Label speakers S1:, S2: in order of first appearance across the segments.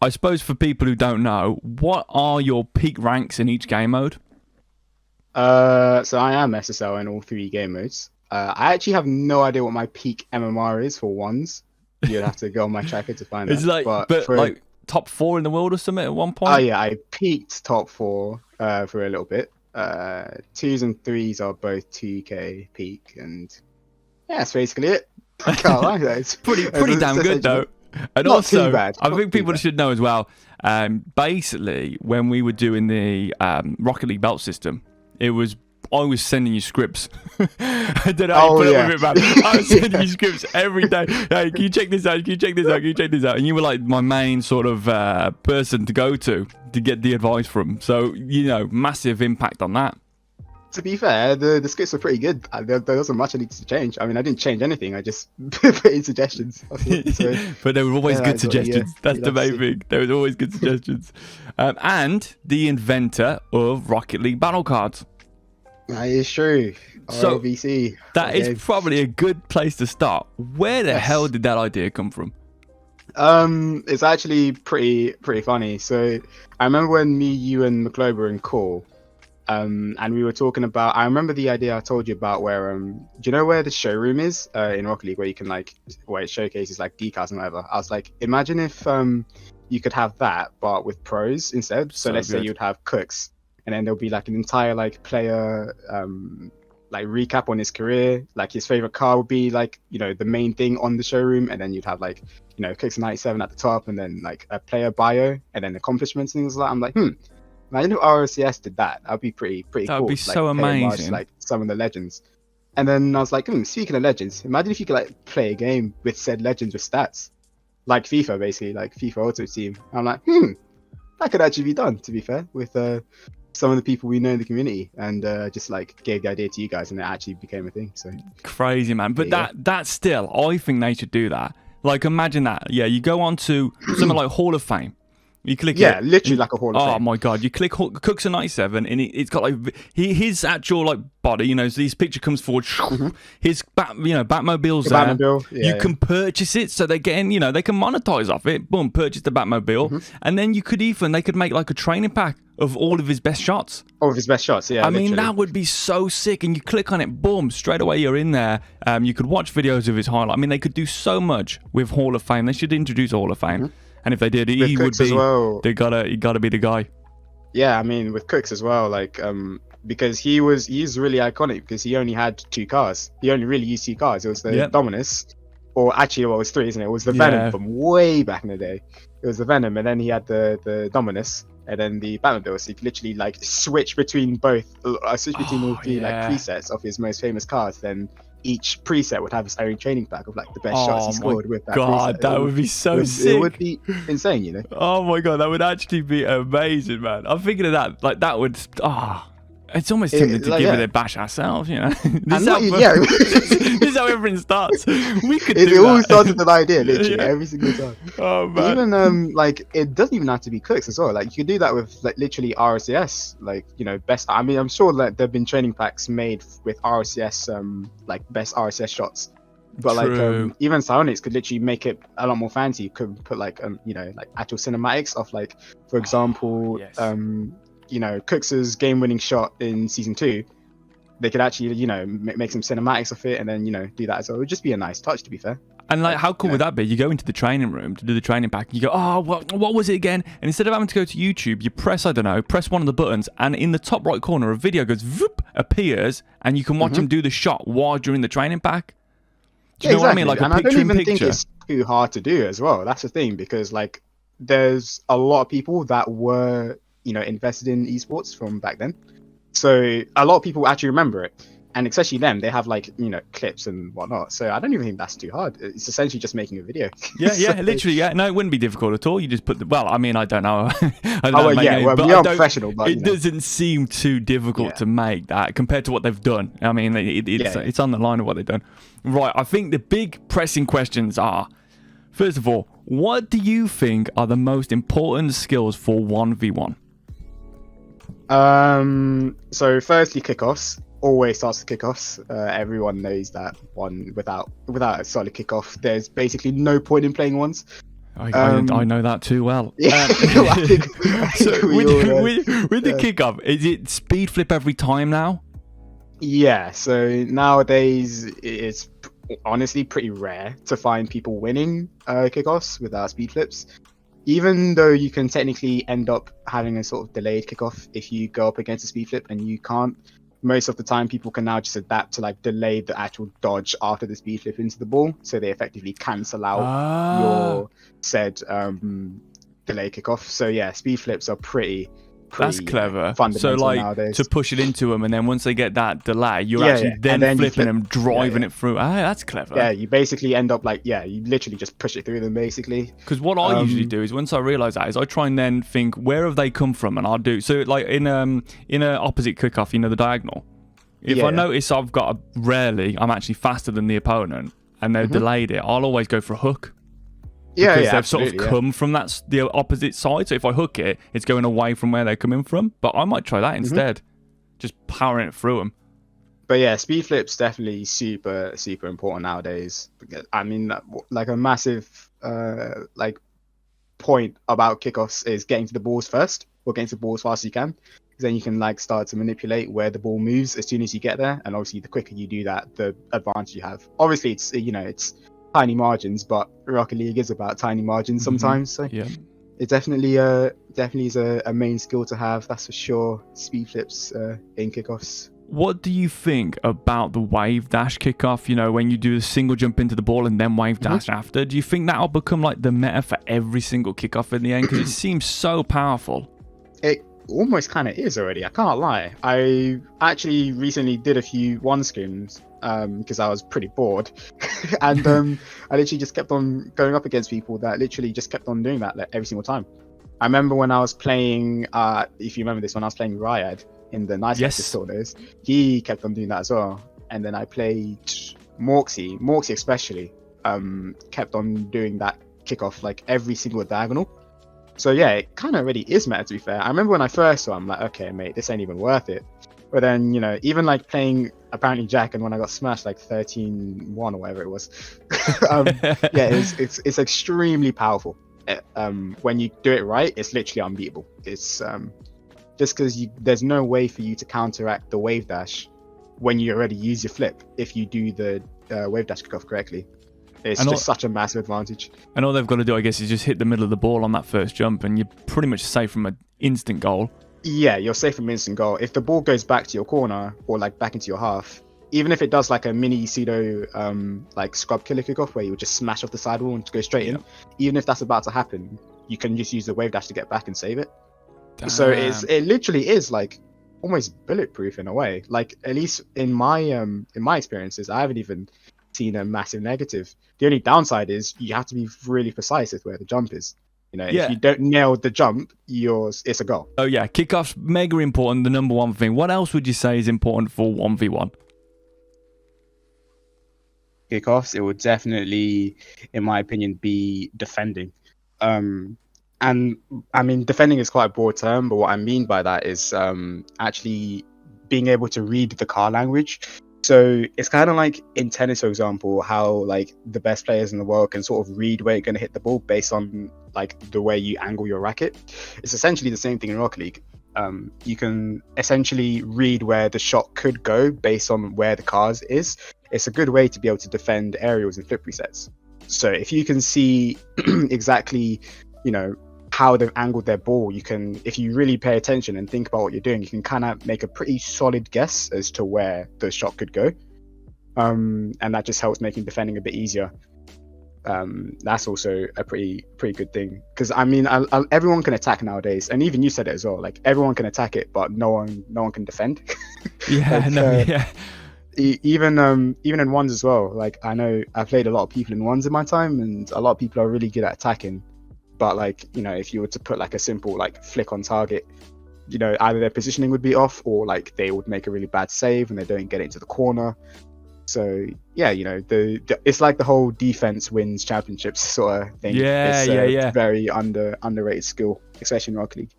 S1: I suppose for people who don't know, what are your peak ranks in each game mode?
S2: So I am SSL in all 3 game modes. I actually have no idea what my peak MMR is for ones. You'd have to go on my tracker to find
S1: It's
S2: that.
S1: like, but
S2: for
S1: like top 4 in the world or something at one
S2: oh
S1: point?
S2: yeah, I peaked top 4 for a little bit. 2s and 3s are both 2k peak, and yeah, that's basically it. I can't lie, it's
S1: Pretty damn good though. And
S2: not
S1: also,
S2: too bad.
S1: I
S2: Not
S1: think
S2: too
S1: people
S2: bad.
S1: should know as well. Basically, when we were doing the Rocket League belt system, I was sending you scripts. I don't know how you put up with it, man. I was sending you scripts every day. Hey, can you check this out? Can you check this out? Can you check this out? And you were like my main sort of person to go to get the advice from. So, massive impact on that.
S2: To be fair, the scripts were pretty good. There wasn't much I needed to change. I mean, I didn't change anything. I just put in suggestions. So,
S1: but there were always good
S2: that's what
S1: suggestions. That's
S2: you
S1: the
S2: love to
S1: main
S2: see.
S1: thing. There was always good suggestions. And the inventor of Rocket League battle cards.
S2: That is true.
S1: So,
S2: RLCS.
S1: That is probably a good place to start. Where the hell did that idea come from?
S2: It's actually pretty funny. So I remember when me, you, and McClover were in call, and we were talking about. I remember the idea I told you about where do you know where the showroom is in Rocket League, where you can where it showcases like decals and whatever. I was like, imagine if you could have that, but with pros instead. So let's say you'd have Cooks, and then there'll be like an entire like player like recap on his career. Like his favorite car would be like the main thing on the showroom, and then you'd have like Cooks 97 at the top, and then like a player bio, and then accomplishments and things like that. I'm like, imagine if RLCS did that. That'd be pretty cool.
S1: That would be so amazing.
S2: Like some of the legends. And then I was like, speaking of legends, imagine if you could like play a game with said legends with stats, like FIFA basically, like FIFA Auto Team. I'm like, that could actually be done. To be fair, with some of the people we know in the community, and just like gave the idea to you guys, and it actually became a thing. So
S1: crazy, man. But that still, I think they should do that. Like, imagine that. Yeah, you go on to something like Hall of Fame. You click it.
S2: Literally like a Hall of Fame.
S1: Oh my god! You click Cooks of 97, and it's got like his actual like body. So his picture comes forward. His Batmobile's there.
S2: Batmobile,
S1: you can purchase it, so they get they can monetize off it. Boom, purchase the Batmobile, and then they could make like a training pack of all of his best shots.
S2: All of his best shots, yeah.
S1: I mean, that would be so sick. And you click on it, boom, straight away you're in there. You could watch videos of his highlight. I mean, they could do so much with Hall of Fame. They should introduce Hall of Fame. And if they did, he would be. He gotta be the guy.
S2: Yeah, I mean, with Cooks as well, like because he's really iconic because he only had 2 cars. He only really used 2 cars. It was the Dominus, or actually, it was 3, isn't it? It was the Venom from way back in the day. It was the Venom, and then he had the Dominus, and then the Batmobile. So he could literally like switch between both, all 3 like presets of his most famous cars. Then each preset would have its own training pack of like the best shots he scored with that preset.
S1: That would be so sick.
S2: It would be insane,
S1: Oh my god, that would actually be amazing, man. I'm thinking of that. Like that would. It's almost tempting to give it a bash ourselves, This is how everything starts. We could do that.
S2: It all started with an idea, literally, every single time.
S1: Oh man.
S2: Even like it doesn't even have to be Cooks as well. Like you could do that with like literally RLCS, like best. I mean, I'm sure that there've been training packs made with RLCS, like best RLCS shots. But like even Psionics could literally make it a lot more fancy. You could put like like actual cinematics of like, for example, Cooks' game-winning shot in season 2. They could actually make some cinematics of it, and then do that as well. It would just be a nice touch, to be fair.
S1: And like, how cool would that be? You go into the training room to do the training pack, and you go, what was it again? And instead of having to go to YouTube, you press press one of the buttons, and in the top right corner, a video goes, appears, and you can watch him do the shot while during the training pack. Do you know what I mean? Like
S2: and
S1: a picture in picture.
S2: I don't even think it's too hard to do as well. That's the thing, because like there's a lot of people that were invested in esports from back then, so a lot of people actually remember it, and especially them, they have like clips and whatnot. So I don't even think that's too hard. It's essentially just making a video.
S1: Literally, no, it wouldn't be difficult at all. You just put I mean, I don't know.
S2: We are professional, but
S1: it doesn't seem too difficult to make that compared to what they've done. I mean, it's on the line of what they've done. Right, I think the big pressing questions are, first of all, what do you think are the most important skills for 1v1?
S2: So firstly, kickoffs. Always starts with kickoffs. Everyone knows that one. Without a solid kickoff, there's basically no point in playing ones.
S1: I know that too well.
S2: Yeah, I think
S1: So
S2: we all know.
S1: with the kickoff, is it speed flip every time now?
S2: Yeah, so nowadays it's honestly pretty rare to find people winning kickoffs without speed flips. Even though you can technically end up having a sort of delayed kickoff if you go up against a speed flip and you can't. Most of the time, people can now just adapt to like delay the actual dodge after the speed flip into the ball, so they effectively cancel out your said delay kickoff. So yeah, speed flips are pretty
S1: That's clever.
S2: fundamental
S1: So like
S2: nowadays.
S1: to push it into them, and then once they get that delay, you're
S2: Yeah,
S1: actually
S2: yeah.
S1: then
S2: And then you
S1: flipping
S2: flip.
S1: them, driving it through. Ah, that's clever.
S2: Yeah, you basically end up like, yeah, you literally just push it through them basically.
S1: Because what I usually do is once I realise that is I try and then think where have they come from, and I'll do so like in a opposite kickoff, you know, the diagonal. If I notice I'm actually faster than the opponent and they've delayed it, I'll always go for a hook.
S2: Yeah,
S1: Because
S2: yeah,
S1: they've sort of come from the opposite side. So if I hook it, it's going away from where they're coming from. But I might try that instead. Just powering it through them.
S2: But yeah, speed flips definitely super, super important nowadays. I mean, like a massive like point about kickoffs is getting to the balls first, or getting to the ball as fast as you can. Because then you can like start to manipulate where the ball moves as soon as you get there. And obviously, the quicker you do that, the advantage you have. Obviously, it's it's tiny margins, but Rocket League is about tiny margins sometimes. So
S1: Yeah.
S2: it definitely is a main skill to have, that's for sure. Speed flips in kickoffs.
S1: What do you think about the Wavedash kickoff? You know, when you do a single jump into the ball and then Wavedash after, do you think that'll become like the meta for every single kickoff in the end? Because it seems so powerful.
S2: It almost kind of is already, I can't lie. I actually recently did a few one scrims because I was pretty bored, and I literally just kept on going up against people that literally just kept on doing that like, every single time. I remember when I was playing, if you remember this, when I was playing Ryad in the Nice Pistol days, he kept on doing that as well. And then I played Morksy especially, kept on doing that kickoff like every single diagonal. So yeah, it kind of already is meta, to be fair. I remember when I first saw, I'm like, okay, mate, this ain't even worth it. But then, even like playing apparently Jack, and when I got smashed like 13-1 or whatever it was, yeah, it's extremely powerful. When you do it right, it's literally unbeatable. It's just because there's no way for you to counteract the wave dash when you already use your flip if you do the wave dash kickoff correctly. It's just such a massive advantage.
S1: And all they've got to do, I guess, is just hit the middle of the ball on that first jump, and you're pretty much safe from an instant goal.
S2: Yeah, you're safe from instant goal. If the ball goes back to your corner or like back into your half, even if it does like a mini pseudo like scrub killer kickoff where you would just smash off the sidewall and go straight in, even if that's about to happen, you can just use the wave dash to get back and save it. Damn. So it literally is like almost bulletproof in a way. Like at least in my experiences, I haven't even seen a massive negative. The only downside is you have to be really precise with where the jump is. If you don't nail the jump, it's a goal.
S1: Oh yeah, kickoff's mega important, the number one thing. What else would you say is important for 1v1?
S2: Kickoffs, it would definitely, in my opinion, be defending. And I mean, defending is quite a broad term, but what I mean by that is actually being able to read the car language. So it's kind of like in tennis, for example, how like the best players in the world can sort of read where you're going to hit the ball based on like the way you angle your racket. It's essentially the same thing in Rocket League. You can essentially read where the shot could go based on where the cars is. It's a good way to be able to defend aerials and flip resets. So if you can see exactly, how they've angled their ball, you can, if you really pay attention and think about what you're doing, you can kind of make a pretty solid guess as to where the shot could go. And that just helps making defending a bit easier. That's also a pretty good thing, because I mean, everyone can attack nowadays, and even you said it as well. Like everyone can attack it, but no one can defend.
S1: Yeah,
S2: Even in ones as well. Like I know I played a lot of people in ones in my time, and a lot of people are really good at attacking. But like if you were to put like a simple like flick on target, either their positioning would be off, or like they would make a really bad save and they don't get it into the corner. So yeah, it's like the whole defense wins championships sort of thing.
S1: Yeah,
S2: it's very underrated skill, especially in Rocket League.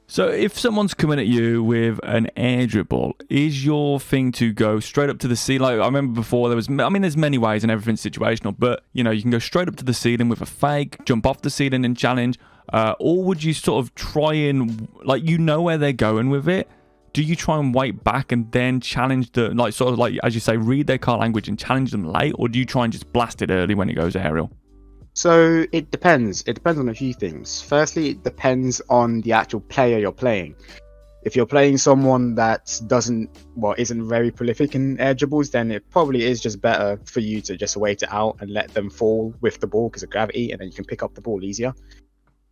S1: So if someone's coming at you with an air dribble, is your thing to go straight up to the ceiling? Like I remember before there's many ways and everything's situational, but you can go straight up to the ceiling with a fake, jump off the ceiling and challenge, or would you sort of try and, like, where they're going with it? Do you try and wait back and then challenge as you say, read their car language and challenge them late, or do you try and just blast it early when it goes aerial?
S2: So it depends. It depends on a few things. Firstly, it depends on the actual player you're playing. If you're playing someone that isn't very prolific in air dribbles, then it probably is just better for you to just wait it out and let them fall with the ball because of gravity, and then you can pick up the ball easier.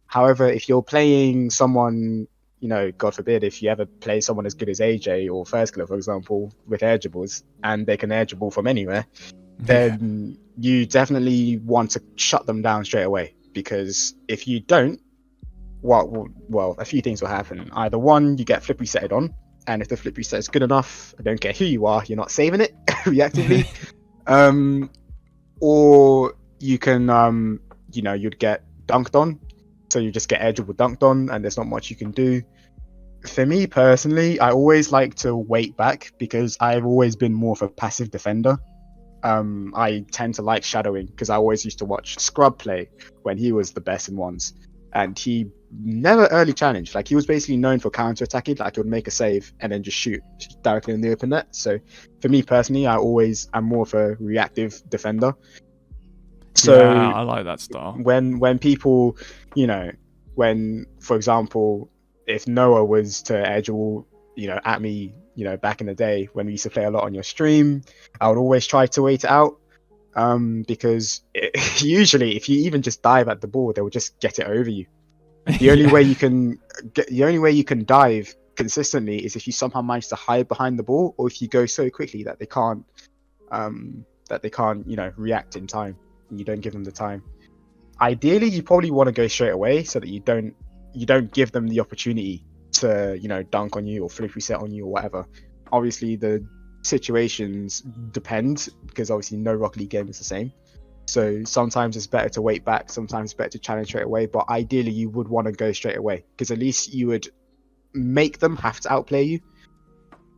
S2: However, if you're playing someone, God forbid, if you ever play someone as good as AJ or First Killer, for example, with air dribbles, and they can air dribble from anywhere, then you definitely want to shut them down straight away, because if you don't, a few things will happen. Either one, you get flip resetted on, and if the flip reset is good enough, I don't care who you are, you're not saving it reactively. Or you can, you'd get dunked on, so you just get air dribble dunked on, and there's not much you can do. For me personally, I always like to wait back because I've always been more of a passive defender. I tend to like shadowing because I always used to watch Scrub play when he was the best in ones, and he never early challenged. Like, he was basically known for counter-attacking, like he would make a save and then just shoot directly in the open net. So for me personally, I'm more of a reactive defender. So
S1: yeah, I like that style.
S2: When people, when, for example, if Noah was to air dribble, at me, back in the day when we used to play a lot on your stream, I would always try to wait it out, because usually if you even just dive at the ball, they will just get it over you. The only way you can dive consistently is if you somehow manage to hide behind the ball, or if you go so quickly that they can't react in time, and you don't give them the time. Ideally, you probably want to go straight away so that you don't give them the opportunity to dunk on you or flip reset on you or whatever. Obviously the situations depend, because obviously no Rocket League game is the same, so sometimes it's better to wait back, sometimes it's better to challenge straight away, but ideally you would want to go straight away, because at least you would make them have to outplay you.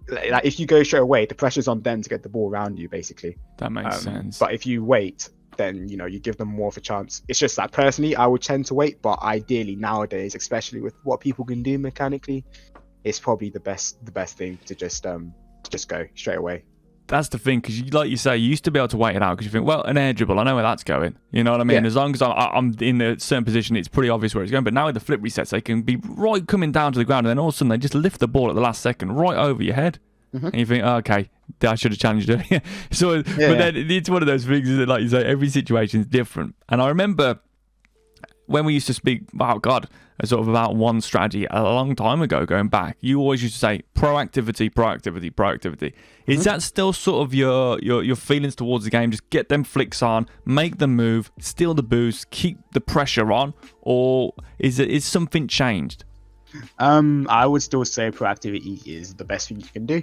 S2: Like, if you go straight away, the pressure's on them to get the ball around you, basically.
S1: That makes sense.
S2: But if you wait, then you give them more of a chance. It's just that personally I would tend to wait, but ideally nowadays, especially with what people can do mechanically, it's probably the best thing to just go straight away.
S1: That's the thing, because like you say, you used to be able to wait it out because you think, well, an air dribble, I know where that's going. You know what I mean? Yeah. As long as I'm in a certain position, it's pretty obvious where it's going. But now with the flip resets, they can be right coming down to the ground, and then all of a sudden they just lift the ball at the last second right over your head. Mm-hmm. And you think, oh, okay, I should have challenged her. But then it's one of those things, isn't it? Like you say, every situation is different. And I remember when we used to speak, sort of about one strategy a long time ago, going back, you always used to say proactivity. Is that still sort of your feelings towards the game? Just get them flicks on, make them move, steal the boost, keep the pressure on, or is something changed?
S2: I would still say proactivity is the best thing you can do,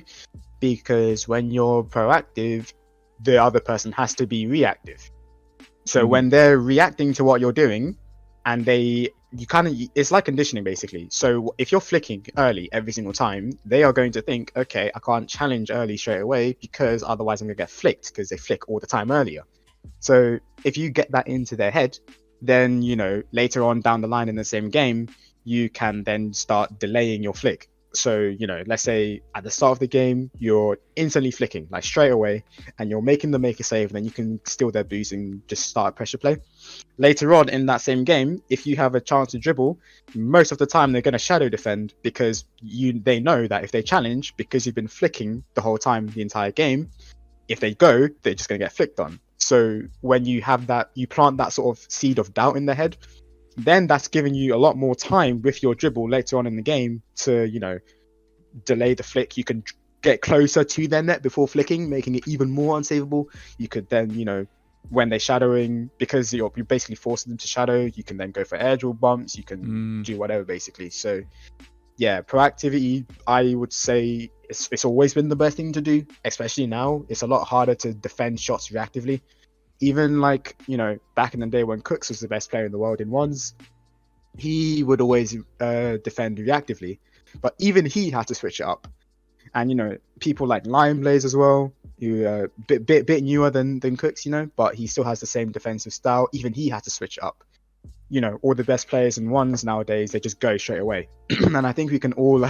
S2: because when you're proactive, the other person has to be reactive. So when they're reacting to what you're doing, and it's like conditioning, basically. So if you're flicking early every single time, they are going to think, okay, I can't challenge early straight away because otherwise I'm gonna get flicked, because they flick all the time earlier. So if you get that into their head, then later on down the line in the same game, you can then start delaying your flick. So let's say at the start of the game, you're instantly flicking, like straight away, and you're making them make a save, and then you can steal their boost and just start a pressure play. Later on in that same game, if you have a chance to dribble, most of the time they're going to shadow defend, because they know that if they challenge, because you've been flicking the whole time, the entire game, if they go, they're just going to get flicked on. So when you have that, you plant that sort of seed of doubt in their head, then that's giving you a lot more time with your dribble later on in the game to delay the flick. You can get closer to their net before flicking, making it even more unsavable. You could then when they're shadowing, because you're basically forcing them to shadow, you can then go for air dribble bumps, you can do whatever, basically. So yeah, proactivity, I would say it's always been the best thing to do, especially now. It's a lot harder to defend shots reactively. Even back in the day when Cooks was the best player in the world in ones, he would always defend reactively, but even he had to switch it up. And you know, people like Lion Blaze as well, who are bit newer than Cooks, you know, but he still has the same defensive style. Even he had to switch it up. You know, all the best players in ones nowadays, they just go straight away. And I think we can all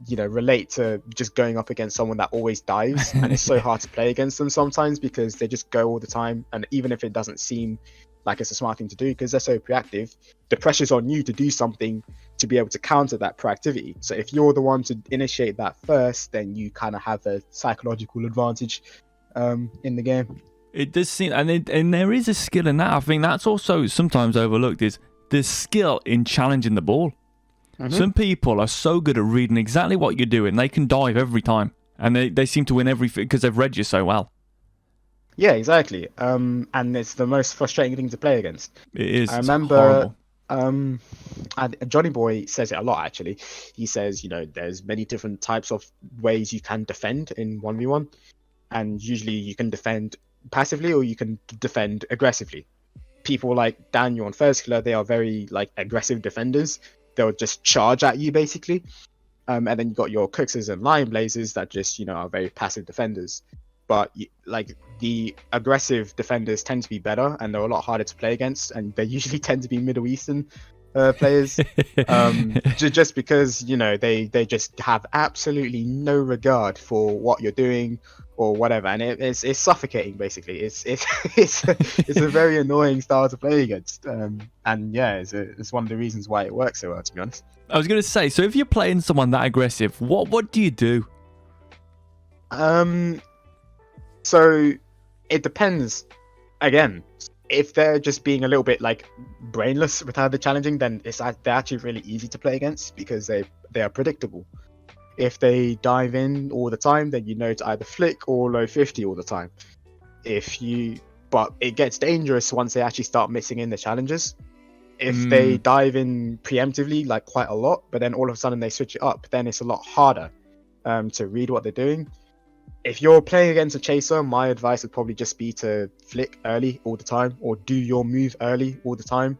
S2: you know, relate to just going up against someone that always dives, and it's so hard to play against them sometimes because they just go all the time. And even if it doesn't seem like it's a smart thing to do because they're so proactive, the pressure's on you to do something to be able to counter that proactivity. So if you're the one to initiate that first, then you kind of have a psychological advantage in the game.
S1: It does seem, and there is a skill in that. I think that's also sometimes overlooked, is the skill in challenging the ball. Mm-hmm. Some people are so good at reading exactly what you're doing, they can dive every time, and they seem to win everything because they've read you so well.
S2: Yeah, exactly. And it's the most frustrating thing to play against.
S1: It is.
S2: I remember
S1: horrible.
S2: Johnny Boy says it a lot, actually. He says, you know, there's many different types of ways you can defend in 1v1, and usually you can defend passively or you can defend aggressively. People like Daniel and Firskiller, they are very like aggressive defenders. They'll just charge at you basically. And then you got your Cookses and Lion Blazers that just, you know, are very passive defenders. But like the aggressive defenders tend to be better, and they're a lot harder to play against, and they usually tend to be Middle Eastern players, just because, you know, they just have absolutely no regard for what you're doing or whatever, and it's suffocating basically. It's a very annoying style to play against, and yeah, it's one of the reasons why it works so well, to be honest.
S1: I was gonna say, so if you're playing someone that aggressive, what do you do?
S2: So it depends. Again, if they're just being a little bit like brainless with how they're challenging, then they're actually really easy to play against because they are predictable. If they dive in all the time, then you know to either flick or low 50 all the time. But it gets dangerous once they actually start mixing in the challenges. If they dive in preemptively, like quite a lot, but then all of a sudden they switch it up, then it's a lot harder to read what they're doing. If you're playing against a chaser, my advice would probably just be to flick early all the time, or do your move early all the time,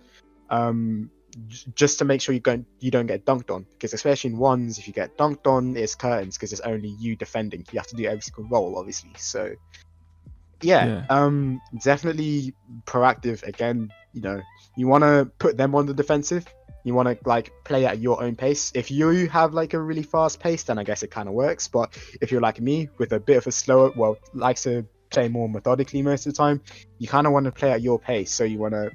S2: just to make sure you don't get dunked on. Because especially in ones, if you get dunked on, it's curtains because it's only you defending. You have to do every single roll, obviously. So yeah. Definitely proactive. Again, you know, you want to put them on the defensive. You want to like play at your own pace. If you have like a really fast pace, then I guess it kind of works. But if you're like me, with a bit of a slower, likes to play more methodically most of the time, you kind of want to play at your pace. So you want to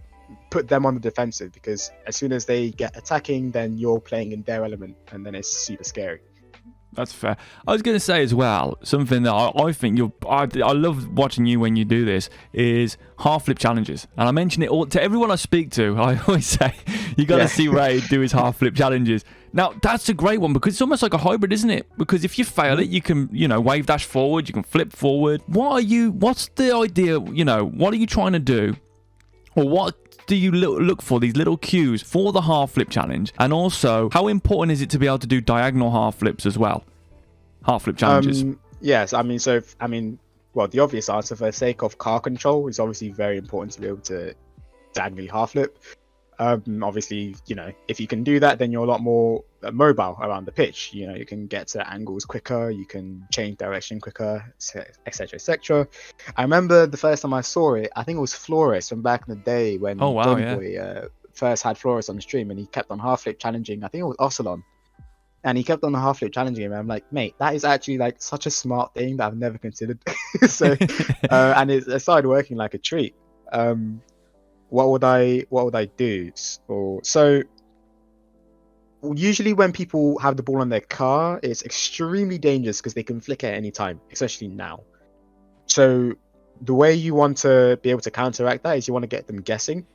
S2: put them on the defensive, because as soon as they get attacking, then you're playing in their element, and then it's super scary.
S1: That's fair. I was going to say as well, something that I think I love watching you when you do this, is half flip challenges. And I mention it all to everyone I speak to. I always say, you got to see Ray do his half flip challenges. Now, that's a great one because it's almost like a hybrid, isn't it? Because if you fail it, you can, you know, wave dash forward, you can flip forward. What's the idea, you know, what are you trying to do? Or what do you look for, these little cues for the half flip challenge? And also, how important is it to be able to do diagonal half flips as well? Half flip challenges.
S2: Yes, well, the obvious answer for the sake of car control is obviously very important to be able to diagonally half flip. Obviously, you know, if you can do that, then you're a lot more mobile around the pitch. You know, you can get to angles quicker, you can change direction quicker, etc., etc. I remember the first time I saw it, I think it was Flores from back in the day when Johnny Boy first had Flores on the stream, and he kept on half flip challenging. I think it was Ocelon, and he kept on the half flip challenging him. And I'm like, mate, that is actually like such a smart thing that I've never considered. So, and it started working like a treat. What would I do? So usually when people have the ball on their car, it's extremely dangerous because they can flick at any time, especially now. So the way you want to be able to counteract that is you want to get them guessing.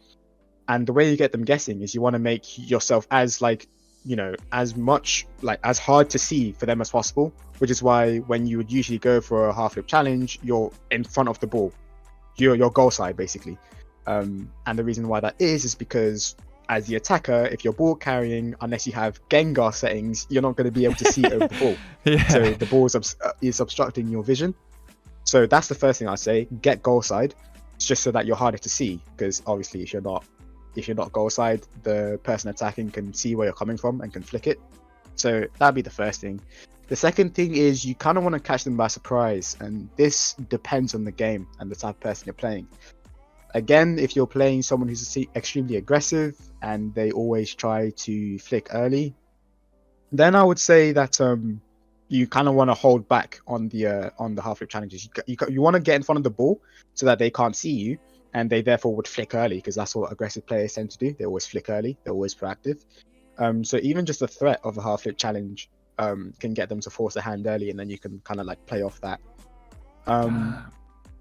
S2: And the way you get them guessing is you want to make yourself as like, you know, as much like as hard to see for them as possible, which is why when you would usually go for a half flip challenge, you're in front of the ball. You're goal side basically. And the reason why that is because as the attacker, if you're ball carrying, unless you have Gengar settings, you're not going to be able to see over the ball. Yeah. So the ball is obstructing your vision. So that's the first thing I say, get goal side. It's just so that you're harder to see, because obviously if you're not if you're not goal side, the person attacking can see where you're coming from and can flick it. So that'd be the first thing. The second thing is you kind of want to catch them by surprise, and this depends on the game and the type of person you're playing. Again, if you're playing someone who's extremely aggressive and they always try to flick early, then I would say that you kind of want to hold back on the half flip challenges. You want to get in front of the ball so that they can't see you, and they therefore would flick early, because that's what aggressive players tend to do. They always flick early. They're always proactive. So even just the threat of a half flip challenge can get them to force a hand early, and then you can kind of like play off that.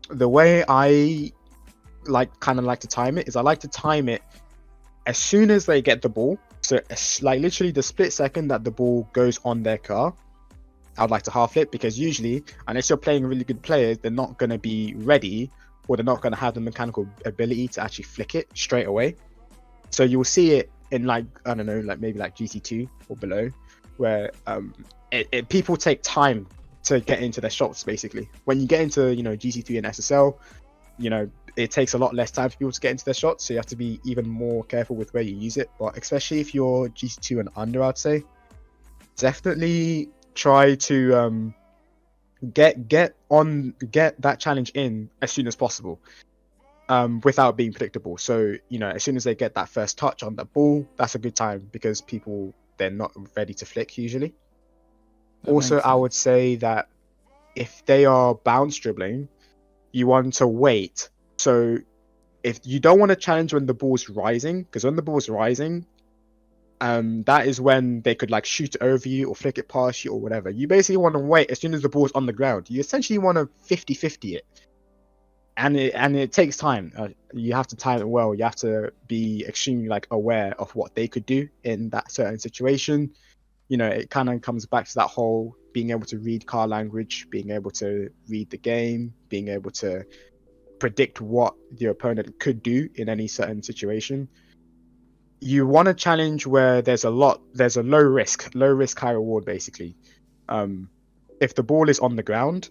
S2: The way I like to time it is I like to time it as soon as they get the ball. So like literally the split second that the ball goes on their car, I'd like to half flip, because usually, unless you're playing really good players, they're not going to be ready, or they're not going to have the mechanical ability to actually flick it straight away. So you'll see it in like, I don't know, like maybe like GT2 or below, where people take time to get into their shots. Basically, when you get into GT3 and SSL, it takes a lot less time for people to get into their shots, so you have to be even more careful with where you use it. But especially if you're GT2 and under, I'd say definitely try to get that challenge in as soon as possible, without being predictable. So as soon as they get that first touch on the ball, that's a good time, because they're not ready to flick usually. Also, I would say that if they are bounce dribbling, you want to wait. So if you don't want to challenge when the ball's rising, because when the ball's rising, that is when they could like shoot it over you or flick it past you or whatever. You basically want to wait as soon as the ball's on the ground. You essentially want to 50-50 it. And it takes time. You have to time it well. You have to be extremely like aware of what they could do in that certain situation. It kind of comes back to that whole being able to read car language, being able to read the game, being able to predict what your opponent could do in any certain situation. You want a challenge where there's a low risk, high reward, basically. If the ball is on the ground,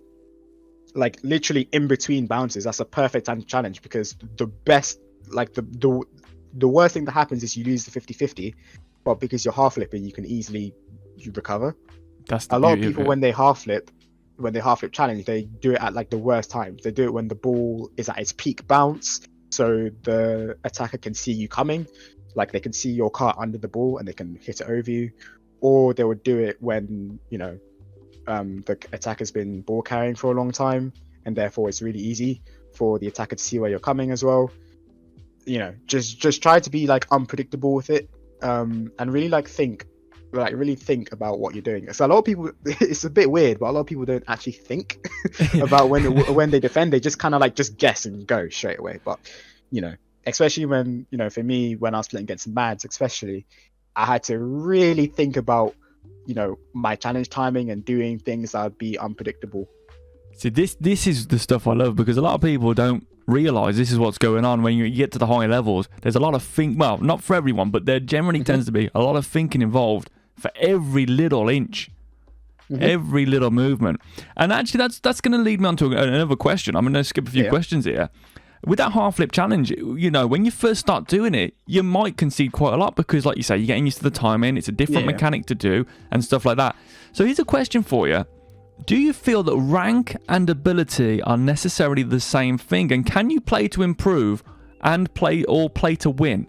S2: like literally in between bounces, that's a perfect time to challenge, because the best, like the worst thing that happens is you lose the 50-50, but because you're half flipping, you can easily recover.
S1: That's the
S2: a lot of
S1: beauty
S2: people
S1: of it.
S2: when they half flip challenge, they do it at like the worst times. They do it when the ball is at its peak bounce, so the attacker can see you coming, like they can see your car under the ball and they can hit it over you. Or they would do it when the attacker's been ball carrying for a long time, and therefore it's really easy for the attacker to see where you're coming as well. Just try to be like unpredictable with it, and really think about what you're doing. So a lot of people, it's a bit weird, but a lot of people don't actually think about when they defend. They just kind of like just guess and go straight away. But especially when for me, when I was playing against Mads, especially, I had to really think about my challenge timing and doing things that would be unpredictable.
S1: See, this is the stuff I love, because a lot of people don't realise this is what's going on. When you get to the higher levels, there's a lot of well, not for everyone, but there generally tends to be a lot of thinking involved for every little inch, every little movement. And actually, that's going to lead me on to another question. I'm going to skip a few questions here. With that half flip challenge, when you first start doing it, you might concede quite a lot, because like you say, you're getting used to the timing, it's a different mechanic to do and stuff like that. So here's a question for you. Do you feel that rank and ability are necessarily the same thing? And can you play to improve and play to win?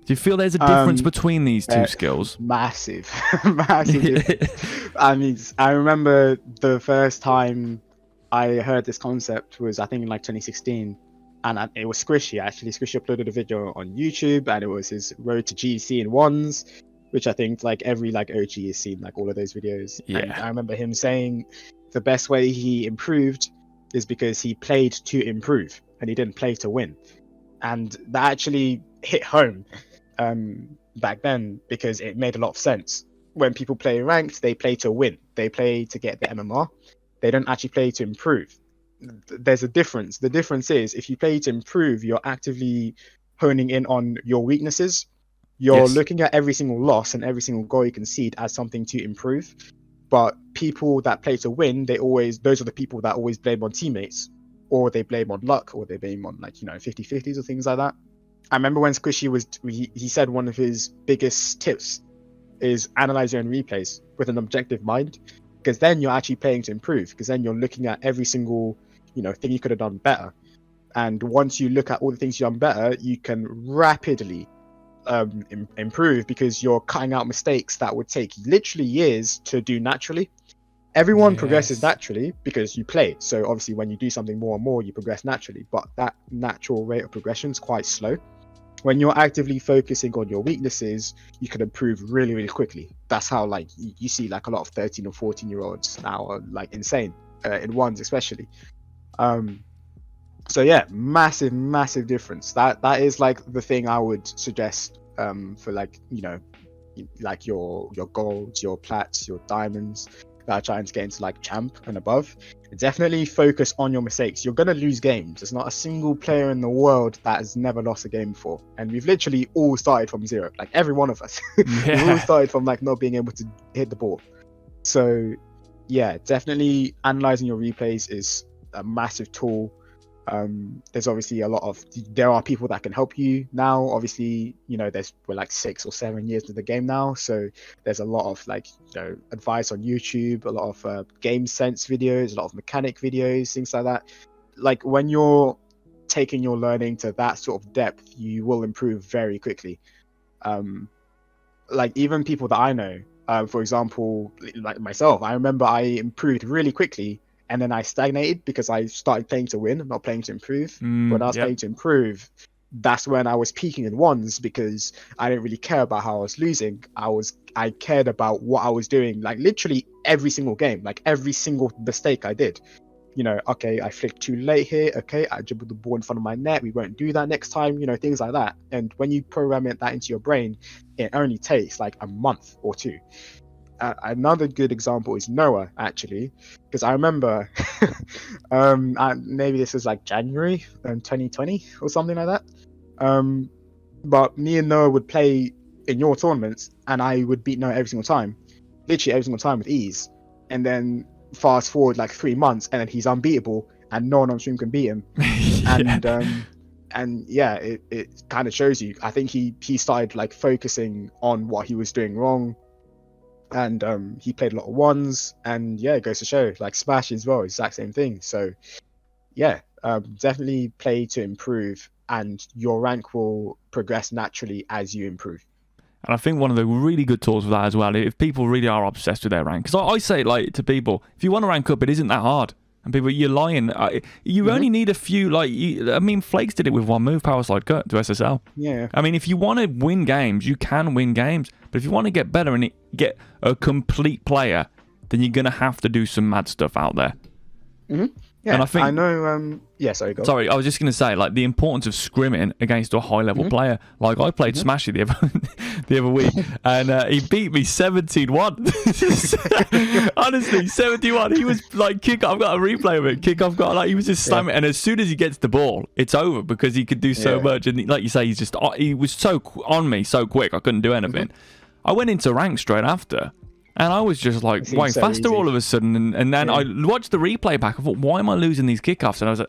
S1: Do you feel there's a difference between these two skills?
S2: Massive. I mean, I remember the first time I heard this concept was, I think, in like 2016. And it was Squishy, actually. Squishy uploaded a video on YouTube, and it was his road to GC in ones, which I think like every like OG has seen like all of those videos.
S1: Yeah.
S2: And I remember him saying the best way he improved is because he played to improve and he didn't play to win. And that actually hit home back then, because it made a lot of sense. When people play ranked, they play to win. They play to get the MMR. They don't actually play to improve. There's a difference. The difference is, if you play to improve, you're actively honing in on your weaknesses. You're looking at every single loss and every single goal you concede as something to improve. But people that play to win, those are the people that always blame on teammates, or they blame on luck, or they blame on 50-50s or things like that. I remember when Squishy he said one of his biggest tips is analyze your own replays with an objective mind, because then you're actually playing to improve, because then you're looking at every single thing you could have done better. And once you look at all the things you've done better, you can rapidly improve, because you're cutting out mistakes that would take literally years to do naturally. Everyone progresses naturally because you play. So obviously when you do something more and more, you progress naturally, but that natural rate of progression is quite slow. When you're actively focusing on your weaknesses, you can improve really, really quickly. That's how like you see like a lot of 13 or 14-year-olds now are like insane in ones especially. So yeah, massive difference. That is like the thing I would suggest for like like your golds, your plats, your diamonds that are trying to get into like champ and above. Definitely focus on your mistakes. You're gonna lose games. There's not a single player in the world that has never lost a game before, and we've literally all started from zero. Like every one of us, we all started from like not being able to hit the ball. So yeah, definitely analyzing your replays is a massive tool. There's obviously there are people that can help you now. Obviously, we're like 6 or 7 years into the game now, so there's a lot of like advice on YouTube, a lot of game sense videos, a lot of mechanic videos, things like that. Like when you're taking your learning to that sort of depth, you will improve very quickly. Like even people that I know, for example, like myself, I remember I improved really quickly, and then I stagnated because I started playing to win, not playing to improve. When I was playing to improve, that's when I was peaking in ones, because I didn't really care about how I was losing. I cared about what I was doing, like literally every single game, like every single mistake I did. Okay, I flicked too late here. Okay, I dribbled the ball in front of my net. We won't do that next time. Things like that. And when you program that into your brain, it only takes like a month or two. Another good example is Noah, actually, because I remember maybe this was like January 2020 or something like that. But me and Noah would play in your tournaments, and I would beat Noah every single time, literally every single time with ease. And then fast forward like 3 months, and then he's unbeatable, and no one on stream can beat him. And yeah, it kind of shows you. I think he started like focusing on what he was doing wrong. And he played a lot of ones, and yeah, it goes to show like Smash as well, exact same thing. So yeah, definitely play to improve, and your rank will progress naturally as you improve.
S1: And I think one of the really good tools for that as well, if people really are obsessed with their rank, because I say like to people, if you want to rank up, it isn't that hard. And people, you're lying. You only need a few, Flakes did it with one move, power slide cut to SSL.
S2: Yeah.
S1: I mean, if you want to win games, you can win games. But if you want to get better and get a complete player, then you're going to have to do some mad stuff out there.
S2: Mm-hmm. Yeah,
S1: and I
S2: know. Yeah, sorry, go on.
S1: Sorry, I was just going to say, like, the importance of scrimming against a high-level player. Like, I played Smashy the other week, and he beat me 17-1. Honestly, 71. He was like, Kickoff, I've got a replay of it. Kickoff got, like, he was just slamming. And as soon as he gets the ball, it's over, because he could do so much. And like you say, he was so on me so quick, I couldn't do anything. I went into rank straight after. And I was just like way so faster easy all of a sudden. And then I watched the replay back. I thought, why am I losing these kickoffs? And I was like,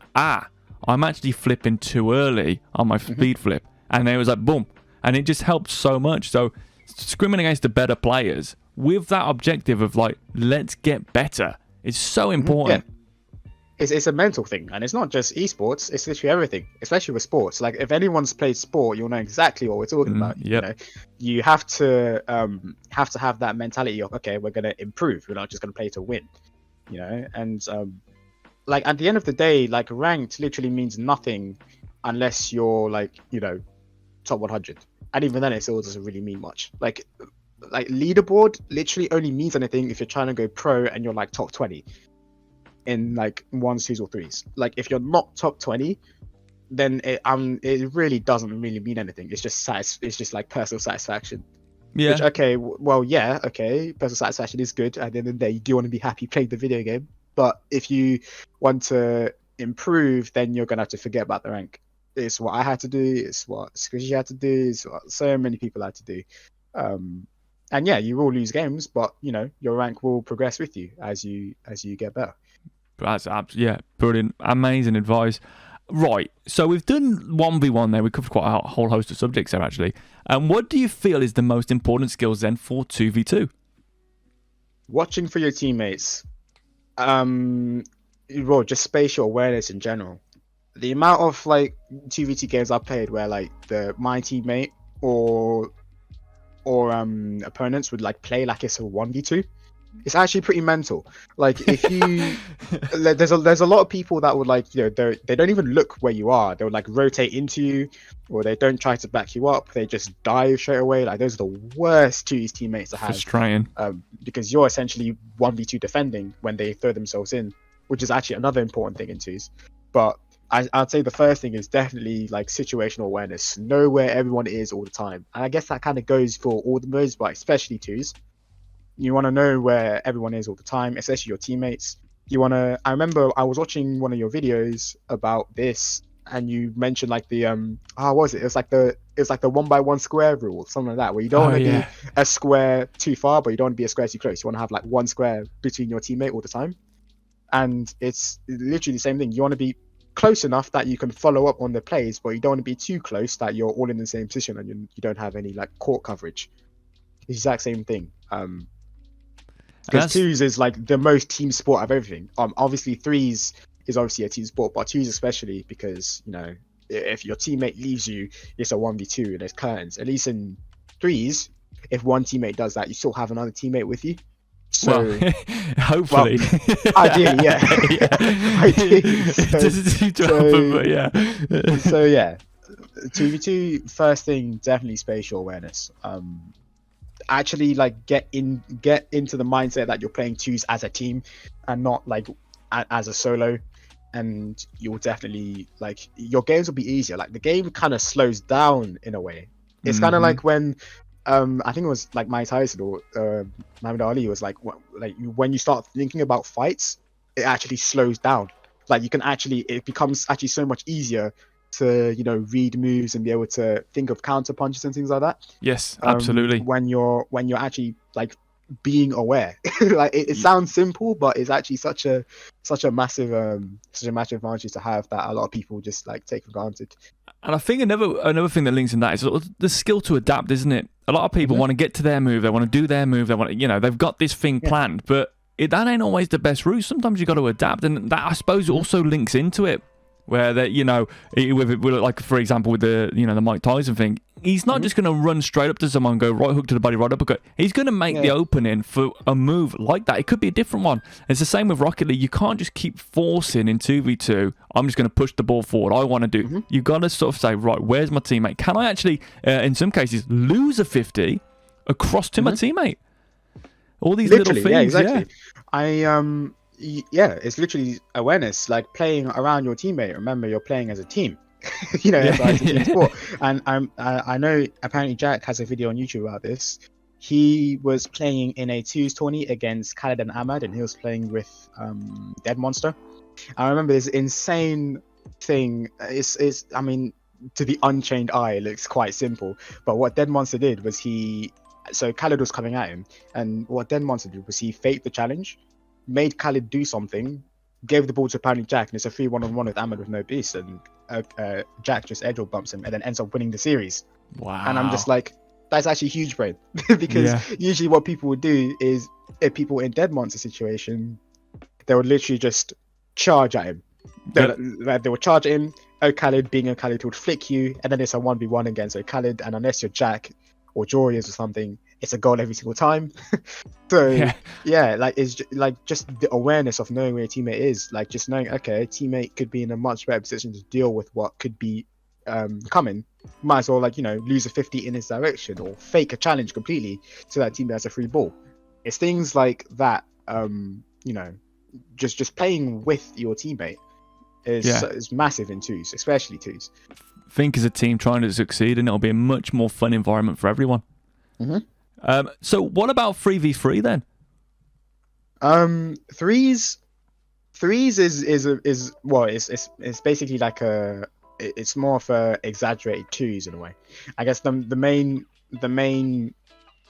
S1: I'm actually flipping too early on my speed flip. And then it was like, boom. And it just helped so much. So scrimming against the better players with that objective of like, let's get better, is so important.
S2: It's a mental thing, and it's not just esports, it's literally everything, especially with sports. Like if anyone's played sport, you'll know exactly what we're talking about. You have to have that mentality of, okay, we're going to improve, we're not just going to play to win, and like at the end of the day, like ranked literally means nothing unless you're like top 100, and even then it still doesn't really mean much. Like leaderboard literally only means anything if you're trying to go pro and you're like top 20 in like 1s, 2s, or 3s. Like if you're not top 20, then it really doesn't really mean anything. It's just it's just like personal satisfaction. Which, personal satisfaction is good. At the end of the day, you do want to be happy playing the video game. But if you want to improve, then you're gonna have to forget about the rank. It's what I had to do. It's what Squishy had to do. It's what so many people had to do. And yeah, you will lose games, but your rank will progress with you as you get better.
S1: That's brilliant, amazing advice. Right. So we've done 1v1 there. We covered quite a whole host of subjects there, actually. And what do you feel is the most important skills then for 2v2?
S2: Watching for your teammates. Well, just spatial awareness in general. The amount of like 2v2 games I've played where like my teammate or opponents would like play like it's a 1v2. It's actually pretty mental. Like if you there's a lot of people that would like, you know, they don't even look where you are. They'll like rotate into you, or they don't try to back you up. They just dive straight away. Like those are the worst 2v teammates to have.
S1: Frustrating.
S2: Because you're essentially 1v2 defending when they throw themselves in, which is actually another important thing in twos. But I'd say the first thing is definitely like situational awareness. Know where everyone is all the time. And I guess that kind of goes for all the modes, but especially twos. You want to know where everyone is all the time, especially your teammates. I remember I was watching one of your videos about this, and you mentioned like the what was it? It was like the 1x1 square rule, something like that, where you don't want to be a square too far, but you don't want to be a square too close. You want to have like one square between your teammate all the time. And it's literally the same thing. You want to be close enough that you can follow up on the plays, but you don't want to be too close that you're all in the same position and you don't have any like court coverage. It's the exact same thing. Because twos is like the most team sport of everything. Obviously threes is obviously a team sport, but twos especially, because, you know, if your teammate leaves you, it's a 1v2 and there's curtains. At least in threes, if one teammate does that, you still have another teammate with you. So
S1: hopefully,
S2: ideally, yeah. Ideally, so yeah, 2v2 first thing, definitely spatial awareness. Actually like get into the mindset that you're playing twos as a team and not like as a solo, and you'll definitely like your games will be easier. Like the game kind of slows down in a way. It's kind of like when I think it was like Mike Tyson or Muhammad Ali was like when you start thinking about fights, it actually slows down. Like it becomes actually so much easier to, you know, read moves and be able to think of counter punches and things like that.
S1: Yes, absolutely.
S2: When you're actually like being aware. Like it sounds simple, but it's actually such a massive advantage to have that a lot of people just like take for granted.
S1: And I think another thing that links in that is the skill to adapt, isn't it? A lot of people want to get to their move, they want to do their move, they want to, you know, they've got this thing planned, but that ain't always the best route. Sometimes you got to adapt, and that I suppose also links into it. Where that, you know, with like for example with the, you know, the Mike Tyson thing, he's not just going to run straight up to someone and go right hook to the body, right uppercut. He's going to make the opening for a move like that. It could be a different one. It's the same with Rocket League. You can't just keep forcing in 2v2. I'm just going to push the ball forward. I want to do. You've got to sort of say, right, where's my teammate? Can I actually, in some cases, lose a 50 across to my teammate? All these little things.
S2: Yeah, exactly. It's literally awareness, like playing around your teammate. Remember, you're playing as a team. You know, it's a team sport. And I know apparently Jack has a video on YouTube about this. He was playing in a twos tourney against Khaled and Ahmad, and he was playing with Dead Monster. I remember this insane thing. I mean, to the untrained eye, it looks quite simple. But what Dead Monster did was so Khaled was coming at him, and what Dead Monster did was he faked the challenge, made Khaled do something, gave the ball to apparently Jack, and it's a 3-1-on-1 with Ahmed with no beast, and Jack just edge bumps him and then ends up winning the series.
S1: Wow.
S2: And I'm just like, that's actually huge brain. Because usually what people would do is, if people in Dead Monster situation, they would literally just charge at him. They would charge at him. Khaled, being Khaled, would flick you, and then it's a 1v1 against Khaled, and unless you're Jack or Jorius or something, it's a goal every single time. So like it's just the awareness of knowing where your teammate is, like just knowing, okay, a teammate could be in a much better position to deal with what could be coming. Might as well, like, you know, lose a 50 in his direction or fake a challenge completely so that teammate has a free ball. It's things like that. You know, just playing with your teammate is massive in twos, especially twos.
S1: Think as a team trying to succeed, and it'll be a much more fun environment for everyone. So what about 3v3 then?
S2: Threes is well, it's basically like it's more of a exaggerated twos in a way. I guess the main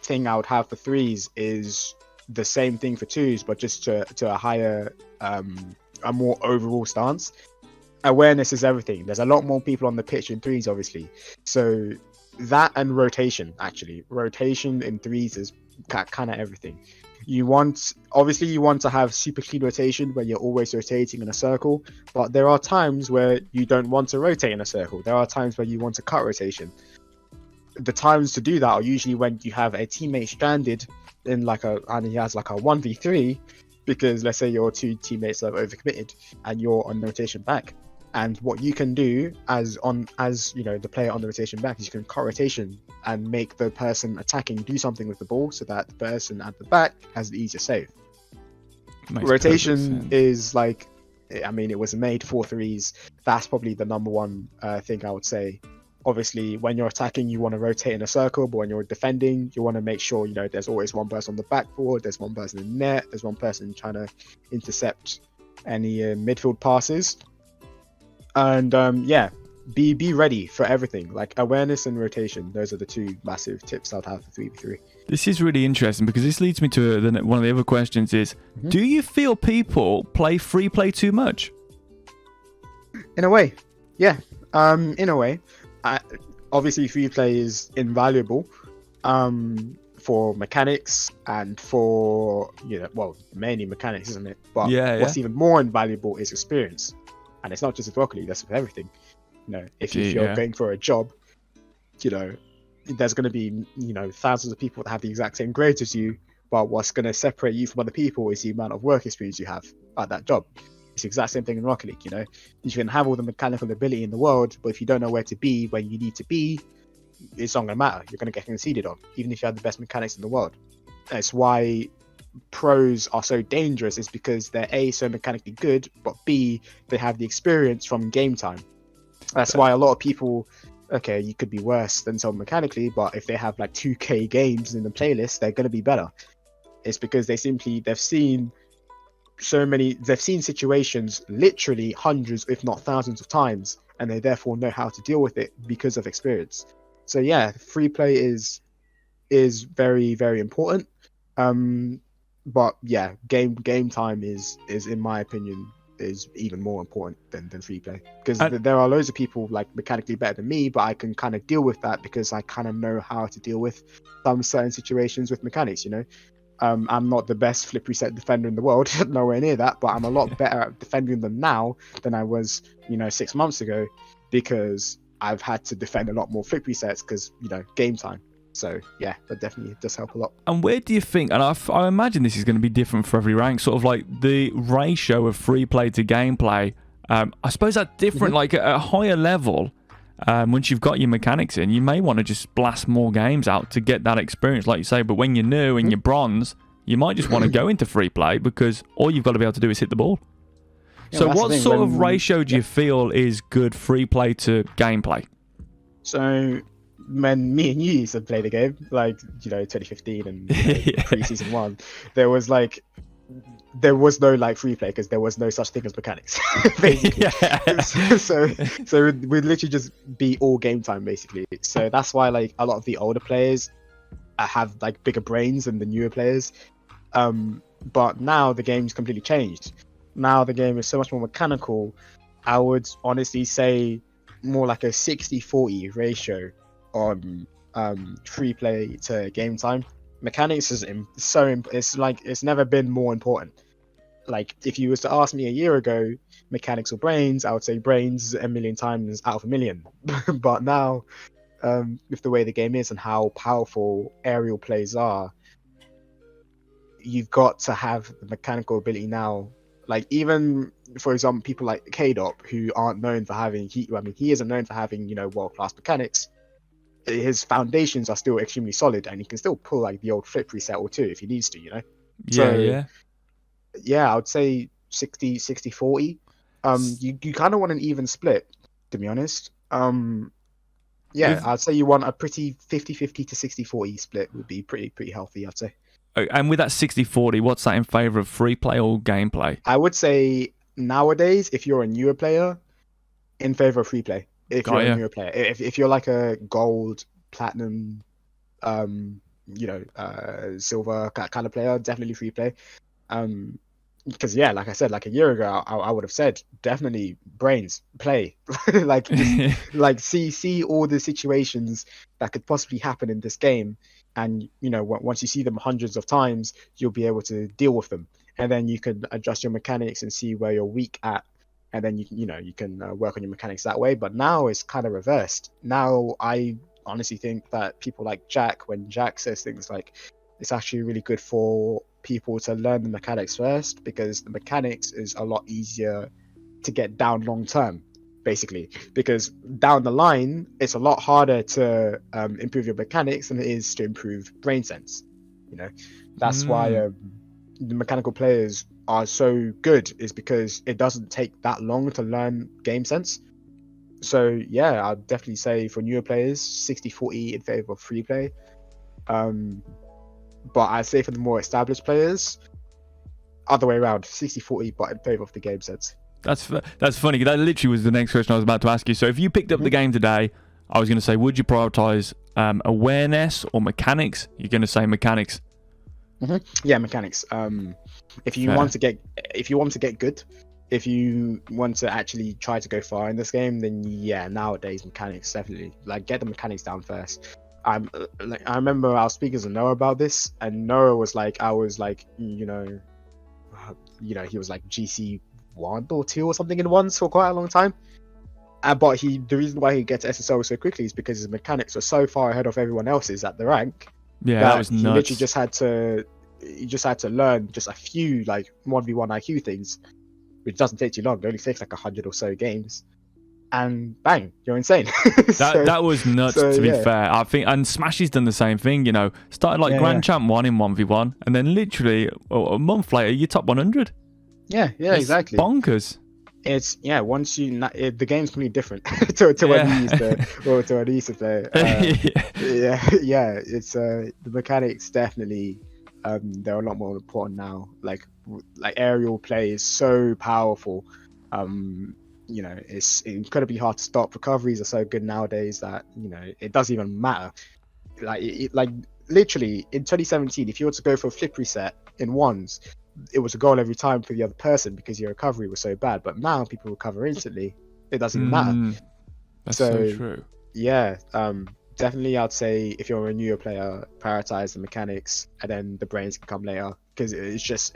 S2: thing I would have for threes is the same thing for twos, but just to a higher a more overall stance. awareness is everything. There's a lot more people on the pitch in threes, obviously. So that and rotation, actually, rotation in threes is kind of everything. You want to have super clean rotation where you're always rotating in a circle, but there are times where you don't want to rotate in a circle. There are times where you want to cut rotation. The times to do that are usually when you have a teammate stranded in and he has like a 1v3, because let's say your two teammates are overcommitted and you're on the rotation back. And what you can do as the player on the rotation back is you can cut rotation and make the person attacking do something with the ball, so that the person at the back has the easier save. Rotation is like, I mean, it was made for threes. That's probably the number one thing I would say. Obviously, when you're attacking, you want to rotate in a circle, but when you're defending, you want to make sure, there's always one person on the backboard, there's one person in net, there's one person trying to intercept any midfield passes. And be ready for everything, like awareness and rotation. Those are the two massive tips I'd have for 3v3.
S1: This is really interesting, because this leads me to one of the other questions is, do you feel people play free play too much?
S2: In a way, yeah. In a way, obviously free play is invaluable for mechanics and for, mainly mechanics, isn't it? But what's even more invaluable is experience. And it's not just with Rocket League, that's with everything. If you're going for a job, there's going to be, thousands of people that have the exact same grades as you, but what's going to separate you from other people is the amount of work experience you have at that job. It's the exact same thing in Rocket League, You can have all the mechanical ability in the world, but if you don't know where to be when you need to be, it's not going to matter. You're going to get conceded on, even if you have the best mechanics in the world. That's why pros are so dangerous, is because they're A, so mechanically good, but B, they have the experience from game time. That's why a lot of people, okay, you could be worse than someone mechanically, but if they have like 2K games in the playlist, they're going to be better. It's because they've seen situations literally hundreds, if not thousands of times, and they therefore know how to deal with it because of experience. So yeah, free play is very, very important. But yeah, game time is in my opinion is even more important than free play, because there are loads of people like mechanically better than me, but I can kind of deal with that because I kind of know how to deal with some certain situations with mechanics. I'm not the best flip reset defender in the world, nowhere near that, but I'm a lot better at defending them now than I was 6 months ago, because I've had to defend a lot more flip resets because game time. So yeah, that definitely does help a lot.
S1: And where do you think, and I imagine this is going to be different for every rank, sort of like the ratio of free play to gameplay, I suppose that's different, like at a higher level, once you've got your mechanics in, you may want to just blast more games out to get that experience, like you say, but when you're new and you're bronze, you might just want to go into free play because all you've got to be able to do is hit the ball. Yeah, so what sort of ratio do you feel is good free play to gameplay?
S2: So when me and you used to play the game, like 2015 and pre-season 1, there was no like free play because there was no such thing as mechanics. so we'd literally just be all game time basically. So that's why like a lot of the older players have like bigger brains than the newer players. But now the game's completely changed. Now the game is so much more mechanical. I would honestly say more like a 60-40 ratio on free play to game time. Mechanics is it's never been more important. Like if you was to ask me a year ago, mechanics or brains, I would say brains a million times out of a million. But now, with the way the game is and how powerful aerial plays are, you've got to have the mechanical ability now. Like even, for example, people like K-Dop, who aren't known for having, he isn't known for having, world-class mechanics. His foundations are still extremely solid, and he can still pull like the old flip reset or two if he needs to, Yeah, I would say 60-40. You kind of want an even split, to be honest. I'd say you want a pretty 50-50 to 60-40 split would be pretty healthy, I'd say.
S1: And with that 60-40, what's that in favor of free play or gameplay?
S2: I would say nowadays, if you're a newer player, in favor of free play. If you're a newer player, if you're like a gold, platinum, silver kind of player, definitely free play. because yeah, like I said, like a year ago, I would have said definitely brains play, like just like see all the situations that could possibly happen in this game, and once you see them hundreds of times, you'll be able to deal with them, and then you can adjust your mechanics and see where you're weak at, and then you can work on your mechanics that way. But now it's kind of reversed. Now I honestly think that people like Jack, when Jack says things like, it's actually really good for people to learn the mechanics first, because the mechanics is a lot easier to get down long term, basically, because down the line it's a lot harder to improve your mechanics than it is to improve brain sense. That's why the mechanical players are so good, is because it doesn't take that long to learn game sense. So yeah, I'd definitely say for newer players, 60-40 in favor of free play. But I'd say for the more established players, other way around, 60-40, but in favor of the game sense.
S1: That's funny. That literally was the next question I was about to ask you. So if you picked up the game today, I was going to say, would you prioritize awareness or mechanics? You're going to say mechanics.
S2: Yeah, mechanics. If you want to get good, if you want to actually try to go far in this game, then yeah, nowadays mechanics definitely, like, get the mechanics down first. I remember I was speaking to Noah about this, and Noah was like, he was like GC 1 or 2 or something in ones for quite a long time. But the reason why he gets SSL so quickly is because his mechanics were so far ahead of everyone else's at the rank.
S1: Yeah, that was nuts.
S2: He literally just had to learn just a few like 1v1 IQ things, which doesn't take too long. It only takes like 100 or so games, and bang, you're insane.
S1: That was nuts, to be fair. I think, and Smashy's done the same thing. Started like Grand Champ 1 in 1v1, and then literally a month later, you're top 100.
S2: Yeah,
S1: it's
S2: exactly.
S1: Bonkers.
S2: It's once the game's completely different to when you used to, or to when you used to play. It's the mechanics definitely. They're a lot more important now. Like aerial play is so powerful. It's incredibly hard to stop. Recoveries are so good nowadays that it doesn't even matter. Like literally in 2017, if you were to go for a flip reset in ones, it was a goal every time for the other person because your recovery was so bad. But now people recover instantly. It doesn't even matter.
S1: That's so true.
S2: Yeah, definitely I'd say if you're a newer player, prioritize the mechanics, and then the brains can come later, because it's just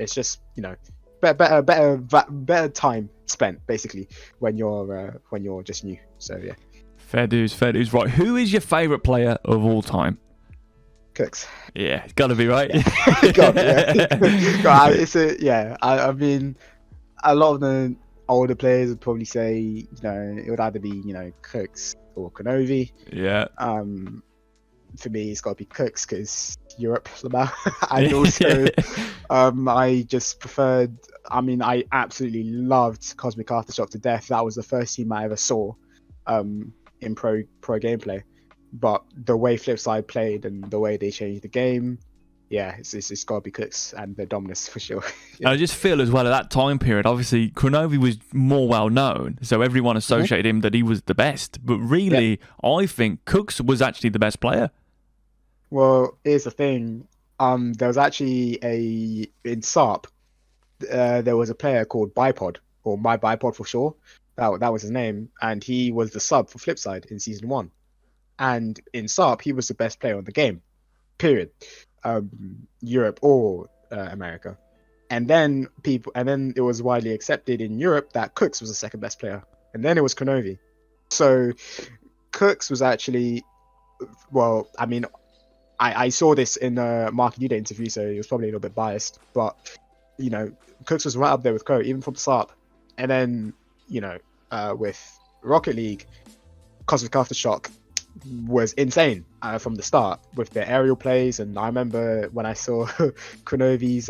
S2: better time spent basically when you're just new. So yeah.
S1: Fair dues. Right, who is your favourite player of all time?
S2: Cooks.
S1: Yeah, it's gotta be, right?
S2: I mean, a lot of the older players would probably say it would either be Cooks or Konovi.
S1: Yeah.
S2: For me, it's got to be Cooks because Europe, and also I just preferred. I mean, I absolutely loved Cosmic Aftershock to death. That was the first team I ever saw in pro gameplay. But the way Flipside played and the way they changed the game, it's got to be Cooks and the Dominus for sure.
S1: I just feel as well at that time period, obviously Konovi was more well known, so everyone associated him that he was the best. But really, I think Cooks was actually the best player.
S2: Well, here's the thing. There was actually in SARP, there was a player called Bipod, or My Bipod for sure. That was his name, and he was the sub for Flipside in season 1. And in SARP, he was the best player on the game, period. Europe or America. And then it was widely accepted in Europe that Cooks was the second best player. And then it was Konovi. So Cooks was actually, well, I mean, I saw this in a Mark Nuda interview, so he was probably a little bit biased. But, Cooks was right up there with Ko, even from SARP. And then, with Rocket League, Cosmic Aftershock was insane from the start with their aerial plays. And I remember when I saw Konovi's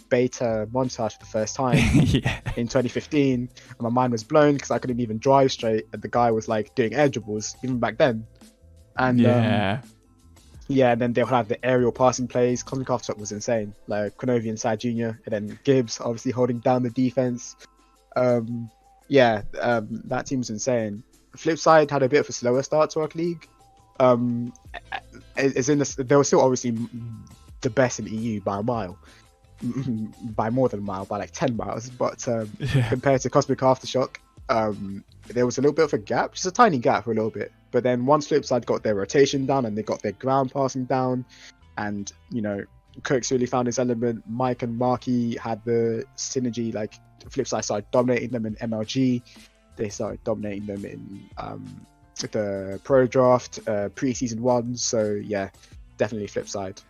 S2: beta montage for the first time in 2015, and my mind was blown because I couldn't even drive straight, and the guy was like doing air dribbles even back then. And and then they'll have the aerial passing plays. Cosmic Aftershock was insane, like Konovi inside Junior, and then Gibbs obviously holding down the defense. That team was insane. Flipside had a bit of a slower start to Rocket League. They were still obviously the best in the EU by a mile, by more than a mile, by like 10 miles. But compared to Cosmic Aftershock, there was a little bit of a gap, just a tiny gap for a little bit. But then once Flipside got their rotation down and they got their ground passing down, and Kirk's really found his element. Mike and Marky had the synergy. Like Flipside started dominating them in MLG. They started dominating them in the Pro Draft, pre-season 1. So yeah, definitely Flipside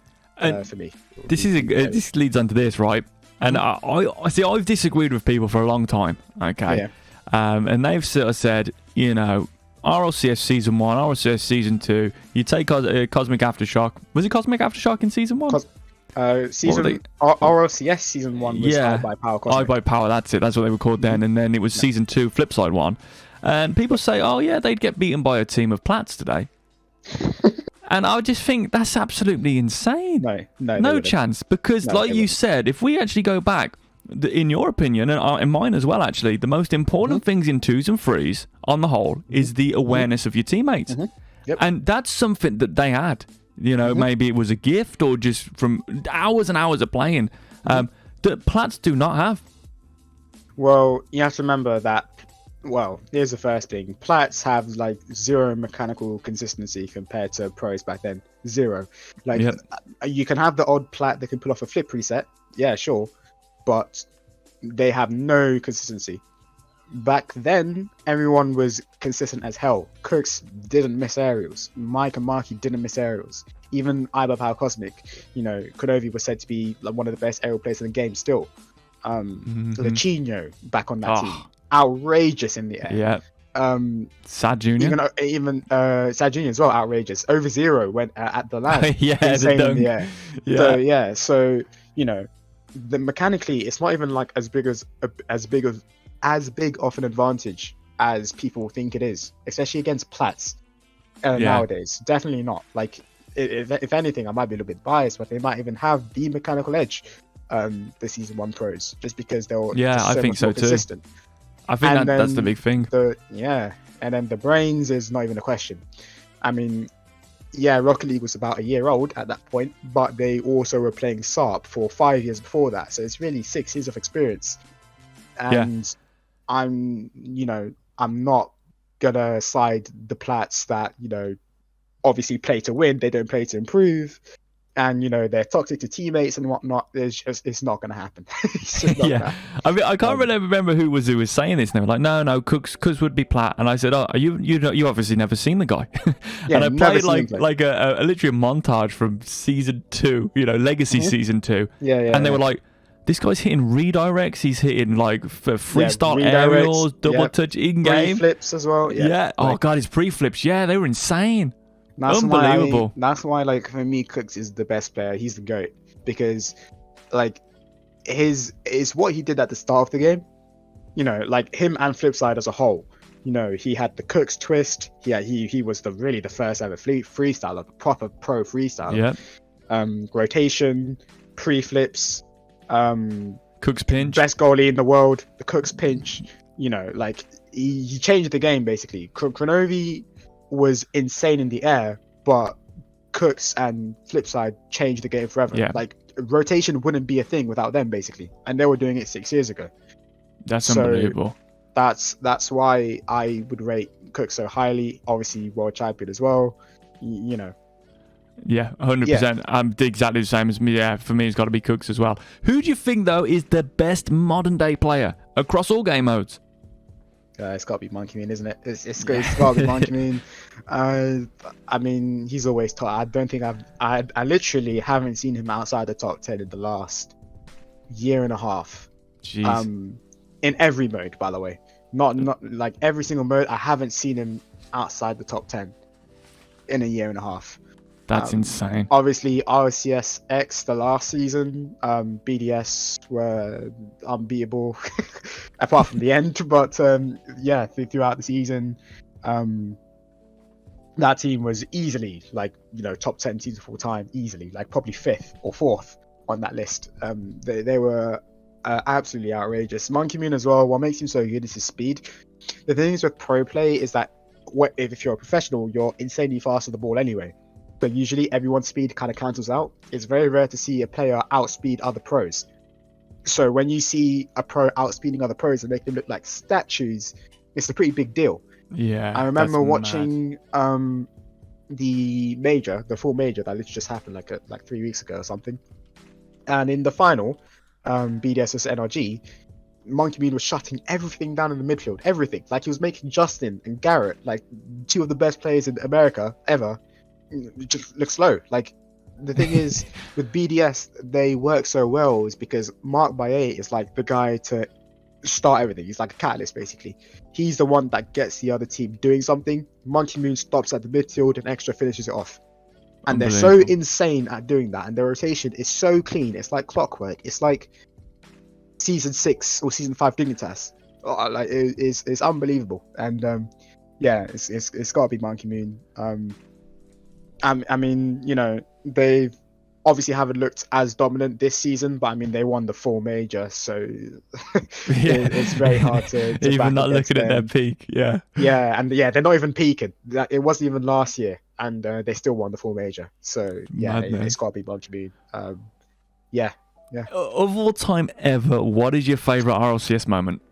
S2: for me.
S1: This leads on to this, right? And I see. I've disagreed with people for a long time. Okay, and they've sort of said, RLCS season 1, RLCS season 2. You take Cosmic Aftershock. Was it Cosmic Aftershock in season 1?
S2: RLCS season 1 was Eye by Power Cosmic.
S1: Eye by Power, that's it. That's what they were called then. And then it was season 2, Flipside 1. And people say, oh yeah, they'd get beaten by a team of Plats today. And I just think that's absolutely insane. No chance. Because like you said, if we actually go back, in your opinion, and in mine as well, actually, the most important things in 2s and 3s, on the whole, is the awareness of your teammates.
S2: Yep.
S1: And that's something that they had. Maybe it was a gift or just from hours and hours of playing that Plats do not have.
S2: Well, you have to remember that. Well, here's the first thing. Plats have like zero mechanical consistency compared to pros back then. Zero. Like you can have the odd Plat that can pull off a flip reset. Yeah, sure. But they have no consistency. Back then, everyone was consistent as hell. Kirks didn't miss aerials. Mike and Marky didn't miss aerials. Even Eye by Power Cosmic, Konovi was said to be like one of the best aerial players in the game still. Lechino back on that team. Outrageous in the air.
S1: Yeah. Sad Junior.
S2: Even Sad Junior as well, outrageous. Over 0 went at the land.
S1: Insane
S2: in the air. So the mechanically, it's not even like as big of an advantage as people think it is, especially against Plats nowadays. Definitely not. Like, if anything, I might be a little bit biased, but they might even have the mechanical edge, the season 1 pros, just because they're
S1: I think so too.
S2: Consistent.
S1: I think that's the big thing.
S2: And then the brains is not even a question. I mean, Rocket League was about a year old at that point, but they also were playing SARP for 5 years before that, so it's really 6 years of experience. And I'm not gonna side the Plats that obviously play to win. They don't play to improve, and they're toxic to teammates and whatnot. It's not gonna happen.
S1: Happen. I mean, I can't really remember who was saying this. And they were like, no, Cooks would be Plat, and I said, oh, you obviously never seen the guy. And I played like a literally a montage from season 2, Legacy season 2, and they were like, this guy's hitting redirects. He's hitting like freestyle aerials, double touch in game,
S2: pre-flips as well.
S1: Oh god, his pre-flips. Yeah, they were insane.
S2: That's
S1: unbelievable.
S2: That's why, like, for me, Cooks is the best player. He's the GOAT because, like, is what he did at the start of the game. Like him and Flipside as a whole. He had the Cooks twist. He was the first ever freestyler, the proper pro freestyler. Rotation, pre-flips.
S1: Cooks pinch,
S2: best goalie in the world. The Cooks pinch, like he changed the game basically. Kronovi was insane in the air, but Cooks and Flipside changed the game forever. Like rotation wouldn't be a thing without them basically, and they were doing it 6 years ago.
S1: That's unbelievable.
S2: That's why I would rate Cooks so highly. Obviously, world champion as well.
S1: Yeah, 100%. I'm exactly the same as me. Yeah, for me, it's got to be Cooks as well. Who do you think, though, is the best modern-day player across all game modes?
S2: It's got to be Monkey Moon, isn't it? It's got to be Monkey Moon. I mean, he's always top. I don't think I literally haven't seen him outside the top 10 in the last year and a half.
S1: Jeez.
S2: In every mode, by the way. Not like every single mode. I haven't seen him outside the top 10 in a year and a half.
S1: That's insane.
S2: Obviously, RLCS X the last season, BDS were unbeatable, apart from the end. But throughout the season, that team was easily top 10 teams of all time, easily, like probably 5th or 4th on that list. They were absolutely outrageous. Monkey Moon as well. What makes him so good is his speed. The thing is with pro play is that if you're a professional, you're insanely fast with the ball anyway. So usually everyone's speed kind of cancels out. It's very rare to see a player outspeed other pros. So when you see a pro outspeeding other pros and make them look like statues, it's a pretty big deal.
S1: Yeah,
S2: I remember watching the full major that literally just happened like 3 weeks ago or something. And in the final, BDS vs NRG, Monkey Moon was shutting everything down in the midfield. Everything. Like he was making Justin and Garrett, like two of the best players in America ever, just look slow. Like the thing is with BDS, they work so well is because Mark Baye is like the guy to start everything. He's like a catalyst basically. He's the one that gets the other team doing something. Monkey Moon stops at the midfield and extra finishes it off. And they're so insane at doing that, and their rotation is so clean. It's like clockwork. It's like season 6 or season 5 Dignitas. Like it's unbelievable. And yeah, it's got to be Monkey Moon. I mean, you know, they obviously haven't looked as dominant this season, but I mean, they won the full major, so it's very hard to
S1: even not looking at their peak. Yeah,
S2: and they're not even peaking. It wasn't even last year, and they still won the full major. So yeah, it's got to be Monkey Moon. Yeah.
S1: Of all time ever, what is your favorite RLCS moment?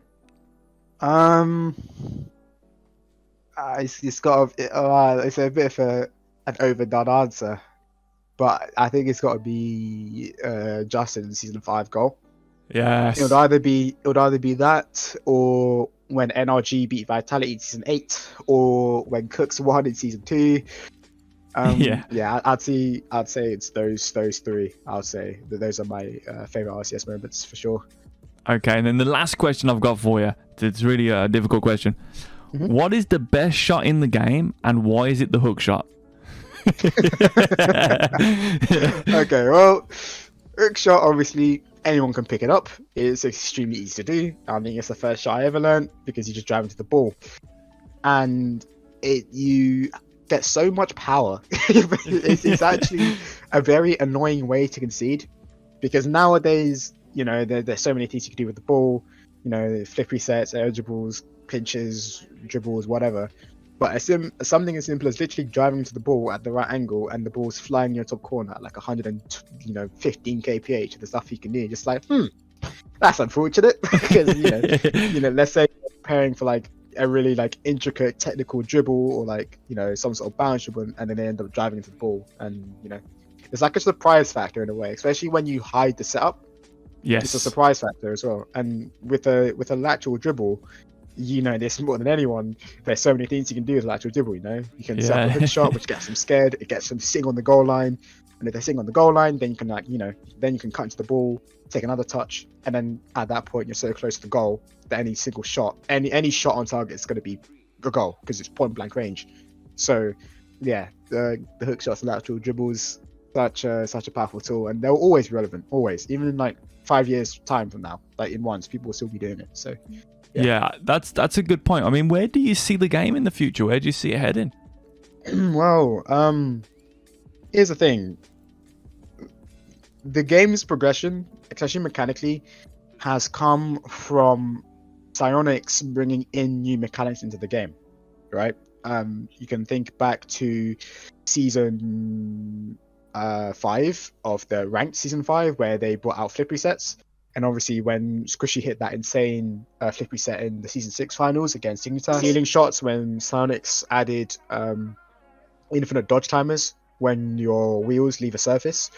S2: It's got it's a bit of an overdone answer, but I think it's got to be Justin's season 5 goal.
S1: Yes.
S2: It would either be that, or when NRG beat Vitality in season 8, or when Cooks won in season 2. Yeah, I'd say it's those 3. I'll say that those are my favorite RCS moments for sure.
S1: Okay, and then the last question I've got for you. It's really a difficult question. Mm-hmm. What is the best shot in the game, and why is it the hook shot?
S2: Okay, well, hook shot, obviously anyone can pick it up. It's extremely easy to do. I think it's the first shot I ever learned, because you just drive into the ball and you get so much power. It's actually a very annoying way to concede, because nowadays, you know, there's so many things you can do with the ball, you know, flip resets, air dribbles, pinches, dribbles, whatever. But something as simple as literally driving into the ball at the right angle and the ball's flying in your top corner at like 115 kph, and the stuff you can do, just like, that's unfortunate. Because you know, let's say you're preparing for like a really like intricate technical dribble, or like, you know, some sort of bounce dribble, and then they end up driving into the ball, and you know, it's like a surprise factor in a way, especially when you hide the setup.
S1: Yes,
S2: it's a surprise factor as well. And with a lateral dribble, you know this more than anyone, there's so many things you can do with lateral dribble. You know, you can set up a hook shot, which gets them scared. It gets them sitting on the goal line, and if they're sitting on the goal line, then you can, like, you know, then you can cut into the ball, take another touch, and then at that point you're so close to the goal that any single shot, any shot on target is going to be a goal, because it's point blank range. So yeah, the hook shots and lateral dribbles, such a powerful tool, and they'll always be relevant, always, even in like 5 years time from now, like in once, people will still be doing it. So yeah,
S1: that's a good point. I mean, where do you see the game in the future? Where do you see it heading?
S2: Well, here's the thing. The game's progression, especially mechanically, has come from Psyonix bringing in new mechanics into the game, right? You can think back to season 5 of the ranked season 5, where they brought out flip resets. And obviously when Squishy hit that insane flip reset in the season 6 finals against Dignitas. Healing shots when Psyonix added infinite dodge timers when your wheels leave a surface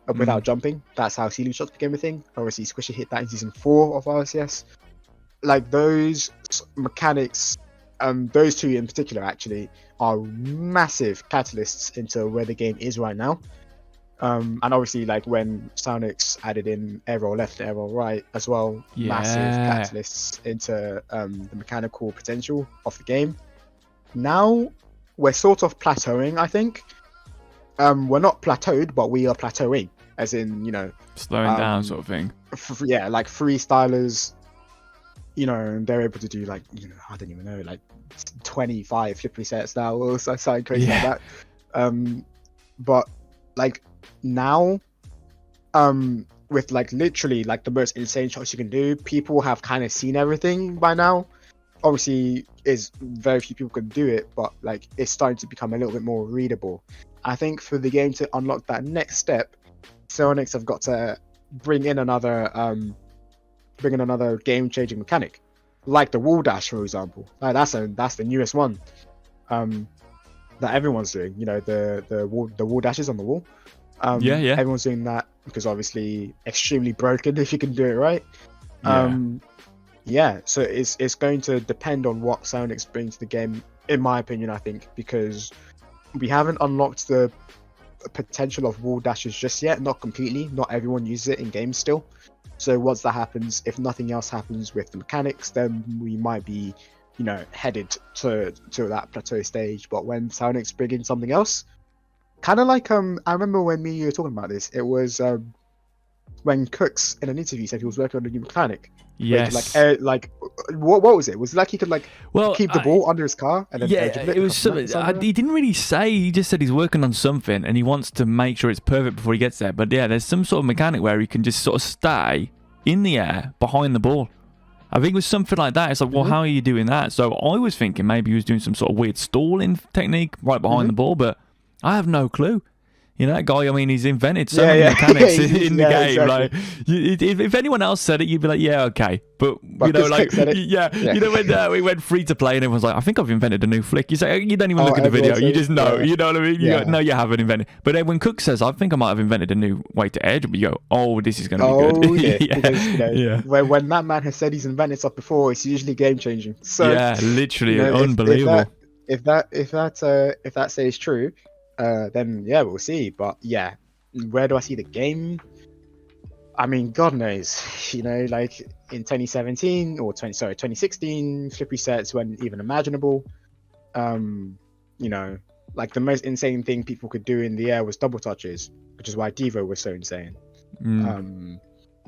S2: without jumping. That's how ceiling shots became a thing. Obviously Squishy hit that in season 4 of RLCS. Like, those mechanics, those two in particular actually, are massive catalysts into where the game is right now. And obviously, like, when Psyonix added in air roll left and air roll right as well, massive catalysts into the mechanical potential of the game. Now we're sort of plateauing, I think. We're not plateaued, but we are plateauing, as in, you know,
S1: slowing down sort of thing.
S2: Yeah, like freestylers, you know, they're able to do, like, you know, I don't even know, like 25 flip resets now, or something crazy like that. But like now, with like literally like the most insane shots you can do, people have kind of seen everything by now. Obviously, is very few people can do it, but like it's starting to become a little bit more readable. I think for the game to unlock that next step, Psyonix have got to bring in another bring in another game-changing mechanic, like the wall dash, for example. Like that's the newest one that everyone's doing. You know, the wall dashes on the wall.
S1: Yeah.
S2: Everyone's doing that because obviously extremely broken if you can do it right. So it's going to depend on what Psyonix brings to the game, in my opinion, I think, because we haven't unlocked the potential of wall dashes just yet. Not completely. Not everyone uses it in games still. So once that happens, if nothing else happens with the mechanics, then we might be, you know, headed to that plateau stage. But when Psyonix bring in something else, kind of like I remember when me and you were talking about this. It was when Cooks in an interview said he was working on a new mechanic.
S1: Yes.
S2: What was it? Was it like he could keep the ball under his car and then
S1: it was something. He didn't really say. He just said he's working on something and he wants to make sure it's perfect before he gets there. But yeah, there's some sort of mechanic where he can just sort of stay in the air behind the ball. I think it was something like that. It's like, well, how are you doing that? So I was thinking maybe he was doing some sort of weird stalling technique right behind the ball, but I have no clue. You know, that guy, I mean, he's invented so many mechanics in the game. Exactly. Like, if anyone else said it, you'd be like, yeah, okay. But you know, like, you know, when we went free to play and everyone's like, I think I've invented a new flick. You say, you don't even look at the video. You just know. You know what I mean? You go, no, you haven't invented. But then when Cook says, I think I might have invented a new way to edge, you go, oh, this is going to be good.
S2: Because, you know, when that man has said he's invented stuff before, it's usually game changing. So
S1: yeah, literally, you know, unbelievable.
S2: If that stays true, then yeah, we'll see. But yeah, where do I see the game? I mean, God knows. You know, like in 2017 or 2016, flip resets weren't even imaginable. You know, like the most insane thing people could do in the air was double touches, which is why Devo was so insane.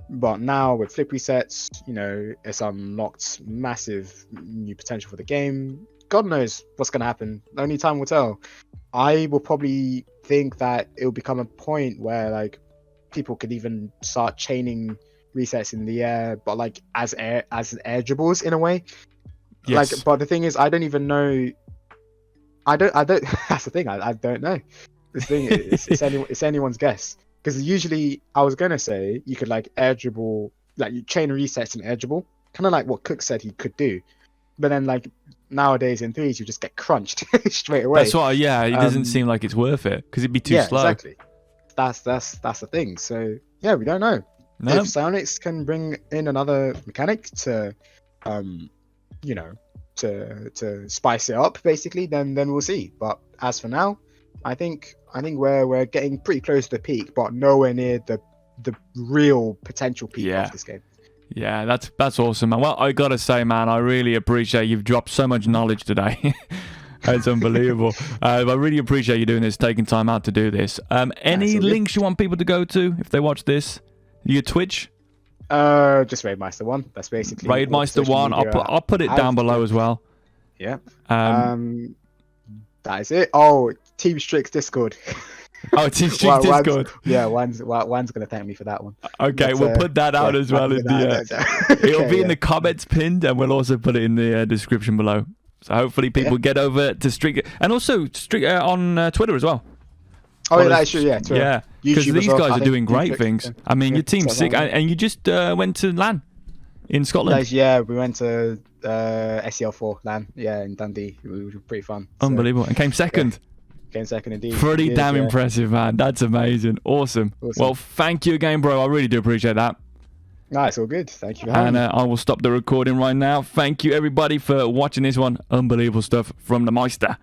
S2: But now with flip resets, you know, it's unlocked massive new potential for the game. God knows what's going to happen. Only time will tell. I will probably think that it will become a point where like people could even start chaining resets in the air, but like as air dribbles in a way.
S1: Yes.
S2: Like, but the thing is, I don't even know. I don't. That's the thing. I don't know. This thing is, it's anyone's guess. Because usually, I was gonna say you could like air dribble, like you chain resets and air dribble, kind of like what Cook said he could do. But then like nowadays in threes, you just get crunched straight away.
S1: That's why. Yeah, it doesn't seem like it's worth it because it'd be too slow.
S2: Exactly. That's the thing. So yeah, we don't know. If Psyonix can bring in another mechanic to, you know, to spice it up, basically, then we'll see. But as for now, I think we're getting pretty close to the peak, but nowhere near the real potential peak of this game.
S1: Yeah, that's awesome, man. Well, I gotta say, man, I really appreciate you've dropped so much knowledge today. It's unbelievable. I really appreciate you doing this, taking time out to do this. Any links you want people to go to if they watch this? Your Twitch?
S2: Just Raidmeister 1. That's basically
S1: Raidmeister 1. I'll put it down below as well.
S2: Yeah. That is it. Oh, Team Stryx Discord.
S1: Oh, Team Stryx Discord.
S2: Yeah, one's gonna thank me for that one.
S1: Okay, we'll put that out as well. It'll be in the comments pinned, and we'll also put it in the description below. So hopefully people get over to Stryx, and also Stryx on Twitter as well.
S2: Oh, yeah, that's true. Yeah, Twitter.
S1: Yeah, because these guys are doing great things. I mean, your team's sick, and you just went to LAN in Scotland.
S2: Yeah, we went to SEL4 LAN. Yeah, in Dundee. It was pretty fun.
S1: Unbelievable, and came second.
S2: Came second indeed.
S1: Pretty damn impressive, man. That's amazing. Awesome. Well, thank you again, bro. I really do appreciate that.
S2: No, it's all good. Thank you for having me.
S1: And I will stop the recording right now. Thank you, everybody, for watching this one. Unbelievable stuff from the Meister.